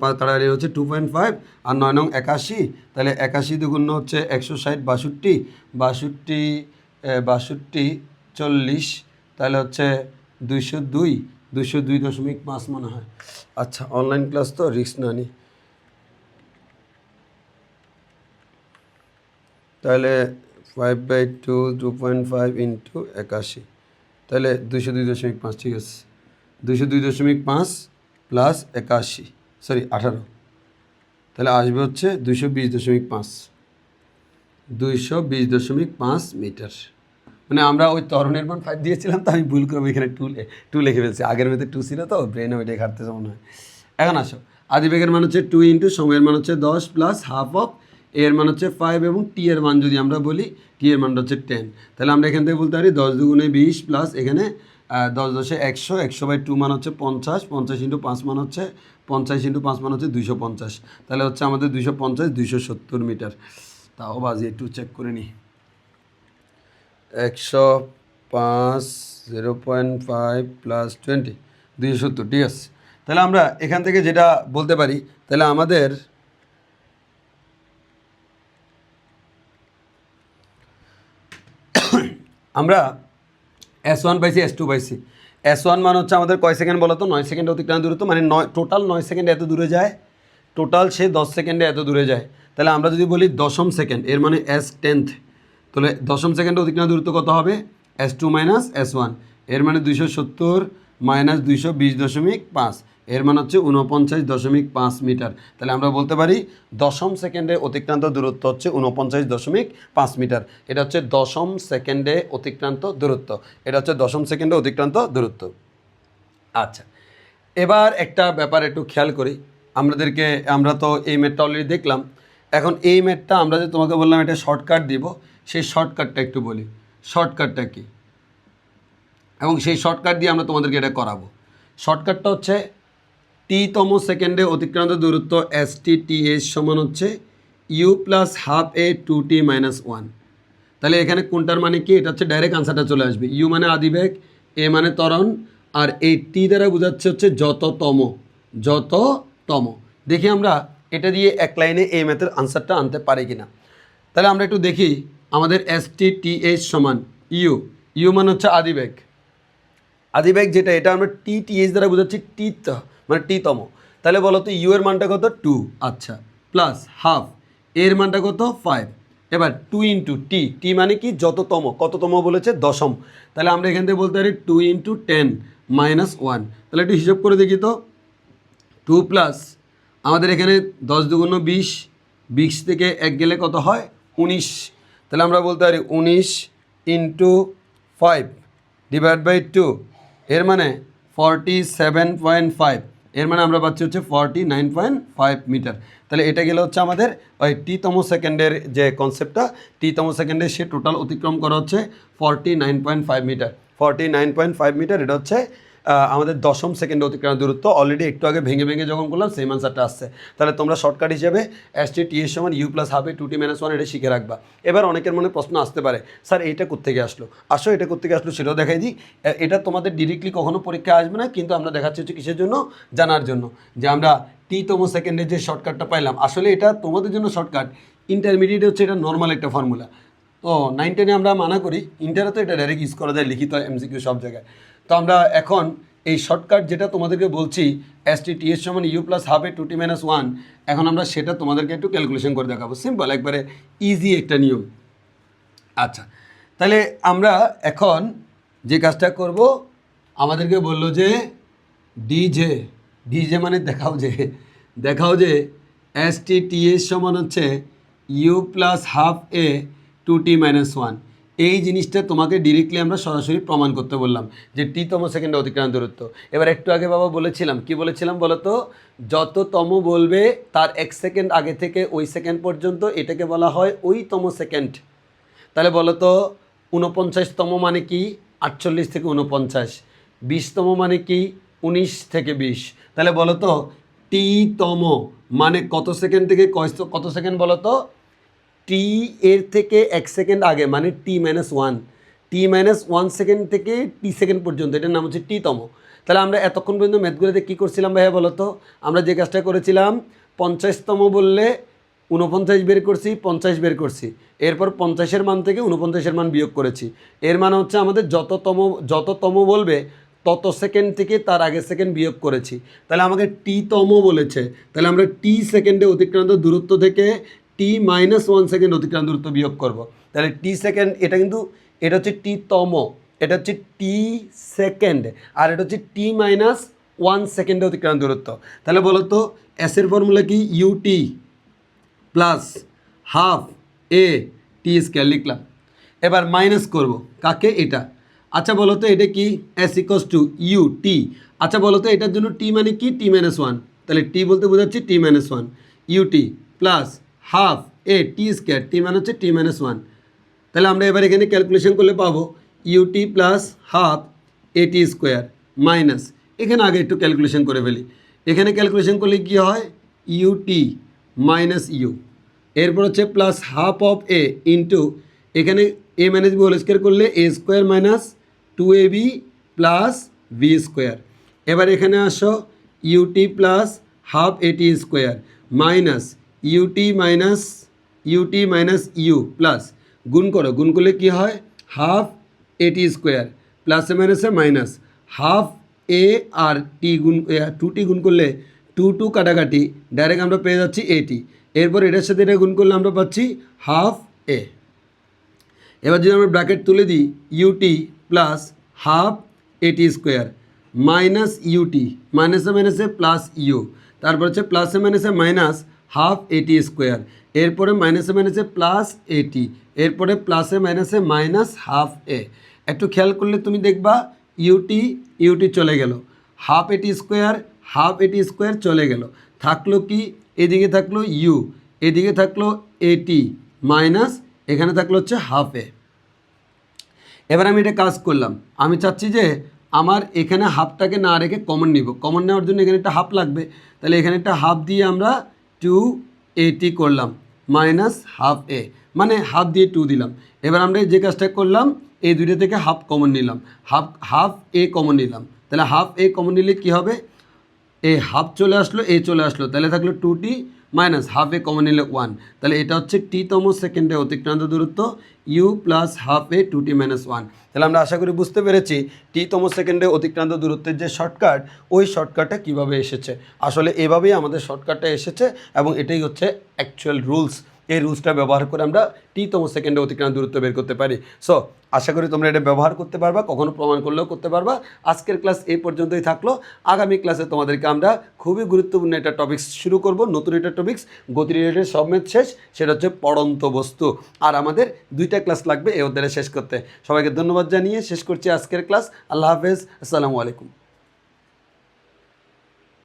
তাড়াতাড়ি হচ্ছে 2.5 আর 9 9 81। তাহলে 81 দুগুণ হচ্ছে 160, 62 40, তাহলে হচ্ছে 202.5 মনে হয়। আচ্ছা অনলাইন ক্লাস তো রিস্ক না নি, তাহলে 5/2 2.5 ইন্টু 81, তাহলে 202.5, ঠিক আছে 202.5 প্লাস 81, সরি 18, তাহলে আসবে হচ্ছে 220.5 মিটার। মানে আমরা ওই ত্বরণের মান 5 দিয়েছিলাম, তো আমি ভুল করবো এখানে 2 লিখে ফেলছি, আগের মেয়েতে 2 ছিল তো ব্রেনে ওইটাই খাটতেছে মনে হয়। এখন আসো, আদিবেগের মান হচ্ছে 2 ইন্টু সময়ের মান হচ্ছে 10 প্লাস হাফ অফ এর মান হচ্ছে 5 এবং টি এর মান যদি আমরা বলি টি এর মানটা হচ্ছে 10, তাহলে আমরা এখান থেকে বলতে পারি 10 দুগুণে 20 প্লাস এখানে 10 10 100, 100/2 মান হচ্ছে 50, 50 ইন্টু 5 মান হচ্ছে 50 ইন্টু 5 মান হচ্ছে 250, তাহলে হচ্ছে আমাদের 250 270 মিটার। তাও বাজি একটু চেক করে নিই, 105 0.5 প্লাস 20 270, ঠিক আছে। তাহলে আমরা এখান থেকে যেটা বলতে পারি, তাহলে আমাদের আমরা S1 পাইছি, S2 পাইছি। S1 মান হচ্ছে আমাদের কয় সেকেন্ড বলো তো? 9 সেকেন্ড অতিক্রান্ত দূরত্ব, মানে টোটাল 9 সেকেন্ডে এত দূরে যায়, টোটাল সে 10 সেকেন্ডে এত দূরে যায়। তাহলে আমরা যদি বলি দশম সেকেন্ড, এর মানে S10th, তাহলে দশম সেকেন্ডে অতিক্রান্ত দূরত্ব কত হবে? S2 মাইনাস S1, এর মানে 270 মাইনাস 220.5, এর মানে হচ্ছে 49.5 মিটার। তাহলে আমরা বলতে পারি দশম সেকেন্ডে অতিক্রান্ত দূরত্ব হচ্ছে 49.5 মিটার। এটা হচ্ছে দশম সেকেন্ডে অতিক্রান্ত দূরত্ব, এটা হচ্ছে দশম সেকেন্ডে অতিক্রান্ত দূরত্ব। আচ্ছা, এবার একটা ব্যাপার একটু খেয়াল করি আমরা তো এই ম্যাথটা অলরেডি দেখলাম। এখন এই ম্যাথটা আমরা যে তোমাকে বললাম এটা শর্টকাট দিব, সেই শর্টকাটটা একটু বলি, শর্টকাটটা কি, এবং সেই শর্টকাট দিয়ে আমরা তোমাদেরকে এটা করাবো। শর্টকাটটা হচ্ছে টিতম সেকেন্ডে অতিক্রান্ত দূরত্ব STTH সমান হচ্ছে U plus half A 2t minus 1। তাহলে এখানে কোনটার মানে কি? এটা হচ্ছে ডাইরেক্ট আনসারটা চলে আসবে। ইউ মানে আদিবেগ, এ মানে ত্বরণ, আর এই টি দ্বারা বোঝাচ্ছে হচ্ছে যততম, যততম। দেখি আমরা এটা দিয়ে এক লাইনে এই ম্যাথের আনসারটা আনতে পারি কিনা। তাহলে আমরা একটু দেখি, আমাদের STTH সমান ইউ, ইউ মানে হচ্ছে আদিবেগ, আদিবেগ যেটা এটা আমরা TTH দ্বারা বোঝাচ্ছি মানে টিতম। তাহলে বলো তো ইউ এর মানটা কত? 2, আচ্ছা, প্লাস হাফ এর মানটা কত? 5। এবার 2 ইন্টু টি, টি মানে কি? যততম, কততম বলেছে? দশম। তাহলে আমরা এখান থেকে বলতে পারি 2 ইন্টু 10 মাইনাস 1। তাহলে একটু হিসাব করে দেখি তো, 2 প্লাস আমাদের এখানে 10 দুগুণ 20, 20 থেকে 1 গেলে কত হয়? 19। তাহলে আমরা বলতে পারি 19 ইন্টু 5 ডিভাইড বাই 2, এর মানে 47.5, এর মানে আমরা পাচ্ছি হচ্ছে 49.5 মিটার। তাহলে এটা গেলে হচ্ছে আমাদের ওই টিতম সেকেন্ডের যে কনসেপ্টটা, টিতম সেকেন্ডে সে টোটাল অতিক্রম করা হচ্ছে 49.5 মিটার, 49.5 মিটার। এটা হচ্ছে আমাদের দশম সেকেন্ডে অতিক্রম দূরত্ব। অলরেডি একটু আগে ভেঙে ভেঙে যখন করলাম সেম আনসারটা আসছে। তাহলে তোমরা শর্টকাট হিসেবে STTH সমান ইউ প্লাস হাফে 2t মাইনাস 1 এটা শিখে রাখবা। এবার অনেকের মনে প্রশ্ন আসতে পারে, স্যার এইটা কোত্থেকে আসলো? এটা কোত্থেকে আসলো সেটাও দেখাই দিই। এটা তোমাদের ডিরেক্টলি কখনো পরীক্ষায় আসবে না, কিন্তু আমরা দেখাচ্ছি হচ্ছে কিসের জন্য? জানার জন্য যে আমরা টিতম সেকেন্ডে যে শর্টকাটটা পাইলাম, আসলে এটা তোমাদের জন্য শর্টকাট। ইন্টারমিডিয়েট হচ্ছে এটা নর্মাল একটা ফর্মুলা। তো 9 10-এ আমরা মানা করি, ইন্টারে তো এটা ডাইরেক্ট ইউজ করা যায়, লিখিত MCQ সব জায়গায়। তো আমরা এখন এই শর্টকাট যেটা তোমাদেরকে বলছি, STTH সমান ইউ প্লাস হাফে 2t মাইনাস 1, এখন আমরা সেটা তোমাদেরকে একটু ক্যালকুলেশন করে দেখাবো। সিম্পল, একবারে ইজি একটা নিয়ম। আচ্ছা, তাহলে আমরা এখন যে কাজটা করব, আমাদেরকে বললো যে ডিজে মানে দেখাও যে STTH সমান হচ্ছে U plus half A 2t minus 1। এই জিনিসটা তোমাকে ডিরেক্টলি আমরা সরাসরি প্রমাণ করতে বললাম যে টিতম সেকেন্ডে অতিক্রান্ত দূরত্ব। এবার একটু আগে বাবা বলেছিলাম, কি বলেছিলাম বলো তো? যততম বলবে তার 1 সেকেন্ড আগে থেকে ওই সেকেন্ড পর্যন্ত এটাকে বলা হয় ওইতম সেকেন্ড। তাহলে বলো তো 49তম মানে কি? 48 থেকে 49। 20তম মানে কি? 19 থেকে 20। তাহলে বলো তো টিতম মানে কত সেকেন্ড থেকে কত সেকেন্ড বলো তো? টি এর থেকে 1 সেকেন্ড আগে মানে t মাইনাস 1, টি মাইনাস 1 সেকেন্ড থেকে টি সেকেন্ড পর্যন্ত, এটার নাম হচ্ছে টিতম। তাহলে আমরা এতক্ষণ পর্যন্ত ম্যাথগুলোতে কী করছিলাম ভাইয়া বলো তো? আমরা যে কাজটা করেছিলাম, 50তম বললে 49 বের করছি, 50 বের করছি, এরপর 50-এর মান থেকে 49-এর মান বিয়োগ করেছি। এর মানে হচ্ছে আমাদের যততম বলবে তত সেকেন্ড থেকে তার আগের সেকেন্ড বিয়োগ করেছি। তাহলে আমাকে টিতম বলেছে, তাহলে আমরা টি সেকেন্ডে অতিক্রান্ত দূরত্ব থেকে টি মাইনাস 1 সেকেন্ড অতিক্রান্ত দূরত্ব বিয়োগ করব। তাহলে টি সেকেন্ড, এটা হচ্ছে টিতম, এটা হচ্ছে টি সেকেন্ড, আর এটা হচ্ছে টি মাইনাস 1 সেকেন্ডে অতিক্রান্ত দূরত্ব। তাহলে বলো তো এসের ফর্মুলা কি? UT plus half a T square লিখলাম। এবার মাইনাস করব কাকে? এটা। আচ্ছা বলো তো এটা কি? S equals to u t. আচ্ছা বলো তো এটার জন্য টি মানে কি? T minus one. তাহলে টি বলতে বোঝাচ্ছি t minus one u t plus half a t square, t মানে হচ্ছে টি মাইনাস ওয়ান। তাহলে আমরা এবার এখানে ক্যালকুলেশন করলে পাবো ইউটি প্লাস হাফ এটি স্কোয়ার মাইনাস, এখানে আগে একটু ক্যালকুলেশন করে ফেলি। এখানে ক্যালকুলেশন করলে কী হয়? ইউটি মাইনাস ইউ, এরপর হচ্ছে plus half of A into এখানে A minus B whole square করলে A square minus two A B plus B square. এবার এখানে আসো ইউটি প্লাস হাফ এটি square minus U T minus U plus গুণ করো, গুণ করলে কী হয়? হাফ এটি স্কোয়ার প্লাসে মাইনাসে মাইনাস হাফ এ আর টি গুণ টু টি গুণ করলে টু টু কাটাকাটি ডাইরেক্ট আমরা পেয়ে যাচ্ছি এটি। এরপর এটার সাথে এটা গুণ করলে আমরা পাচ্ছি হাফ এ। এবার যদি আমরা ব্র্যাকেট তুলে দিই ইউটি প্লাস হাফ এটি স্কোয়ার মাইনাস ইউটি মাইনাসে মাইনাসে প্লাস ইউ, তারপর হচ্ছে প্লাসে মাইনাসে মাইনাস হাফ এটি স্কোয়ার, এরপরে মাইনাসে মাইনাসে প্লাস এটি, এরপরে প্লাসে মাইনাসে মাইনাস হাফ এ। একটু খেয়াল করলে তুমি দেখবা ইউটি চলে গেল, হাফ এটি স্কোয়ার চলে গেল, থাকলো কি? এদিকে থাকলো ইউ, এদিকে থাকলো এটি মাইনাস এখানে থাকলো হচ্ছে হাফ এ। এবার আমি এটা কাজ করলাম, আমি চাচ্ছি যে আমার এখানে হাফটাকে না রেখে কমন নিব, কমন নেওয়ার জন্য এখানে একটা হাফ লাগবে, তাহলে এখানে একটা হাফ দিয়ে আমরা টু এটি করলাম মাইনাস হাফ এ, মানে হাফ দিয়ে টু দিলাম। এবার আমরা যে কাজটা করলাম এই দুইটা থেকে হাফ কমন নিলাম, হাফ এ কমন নিলাম, তাহলে হাফ এ কমন নিলে কী হবে? এ হাফ চলে আসলো, এ চলে আসলো, তাহলে থাকলো two T minus half A common নিলে ওয়ান, তাহলে এটা হচ্ছে টিতম সেকেন্ডে অতিক্রান্ত দূরত্ব U plus half A two T minus one. তাহলে আমরা আশা করি বুঝতে পেরেছি টিতম সেকেন্ডে অতিক্রান্ত দূরত্বের যে শর্টকাট, ওই শর্টকাটটা কীভাবে এসেছে। আসলে এভাবেই আমাদের শর্টকাটটা এসেছে এবং এটাই হচ্ছে অ্যাকচুয়াল রুলস। এই রুলসটা ব্যবহার করে আমরা টিতম সেকেন্ডে অতিক্রান্ত দূরত্ব বের করতে পারি। সো আশা করি তোমরা এটা ব্যবহার করতে পারবা, কখনো প্রমাণ করলেও করতে পারবা। আজকের ক্লাস এই পর্যন্তই থাকলো। আগামী ক্লাসে তোমাদেরকে আমরা খুবই গুরুত্বপূর্ণ একটা টপিক্স শুরু করব, নতুন একটা টপিক্স, গতি রিলেটেড সব ম্যাথ শেষ, সেটা হচ্ছে পড়ন্ত বস্তু। আর আমাদের 2টা ক্লাস লাগবে এই অধ্যায়ে শেষ করতে। সবাইকে ধন্যবাদ জানিয়ে শেষ করছি আজকের ক্লাস। আল্লাহ হাফেজ, আসসালামু আলাইকুম।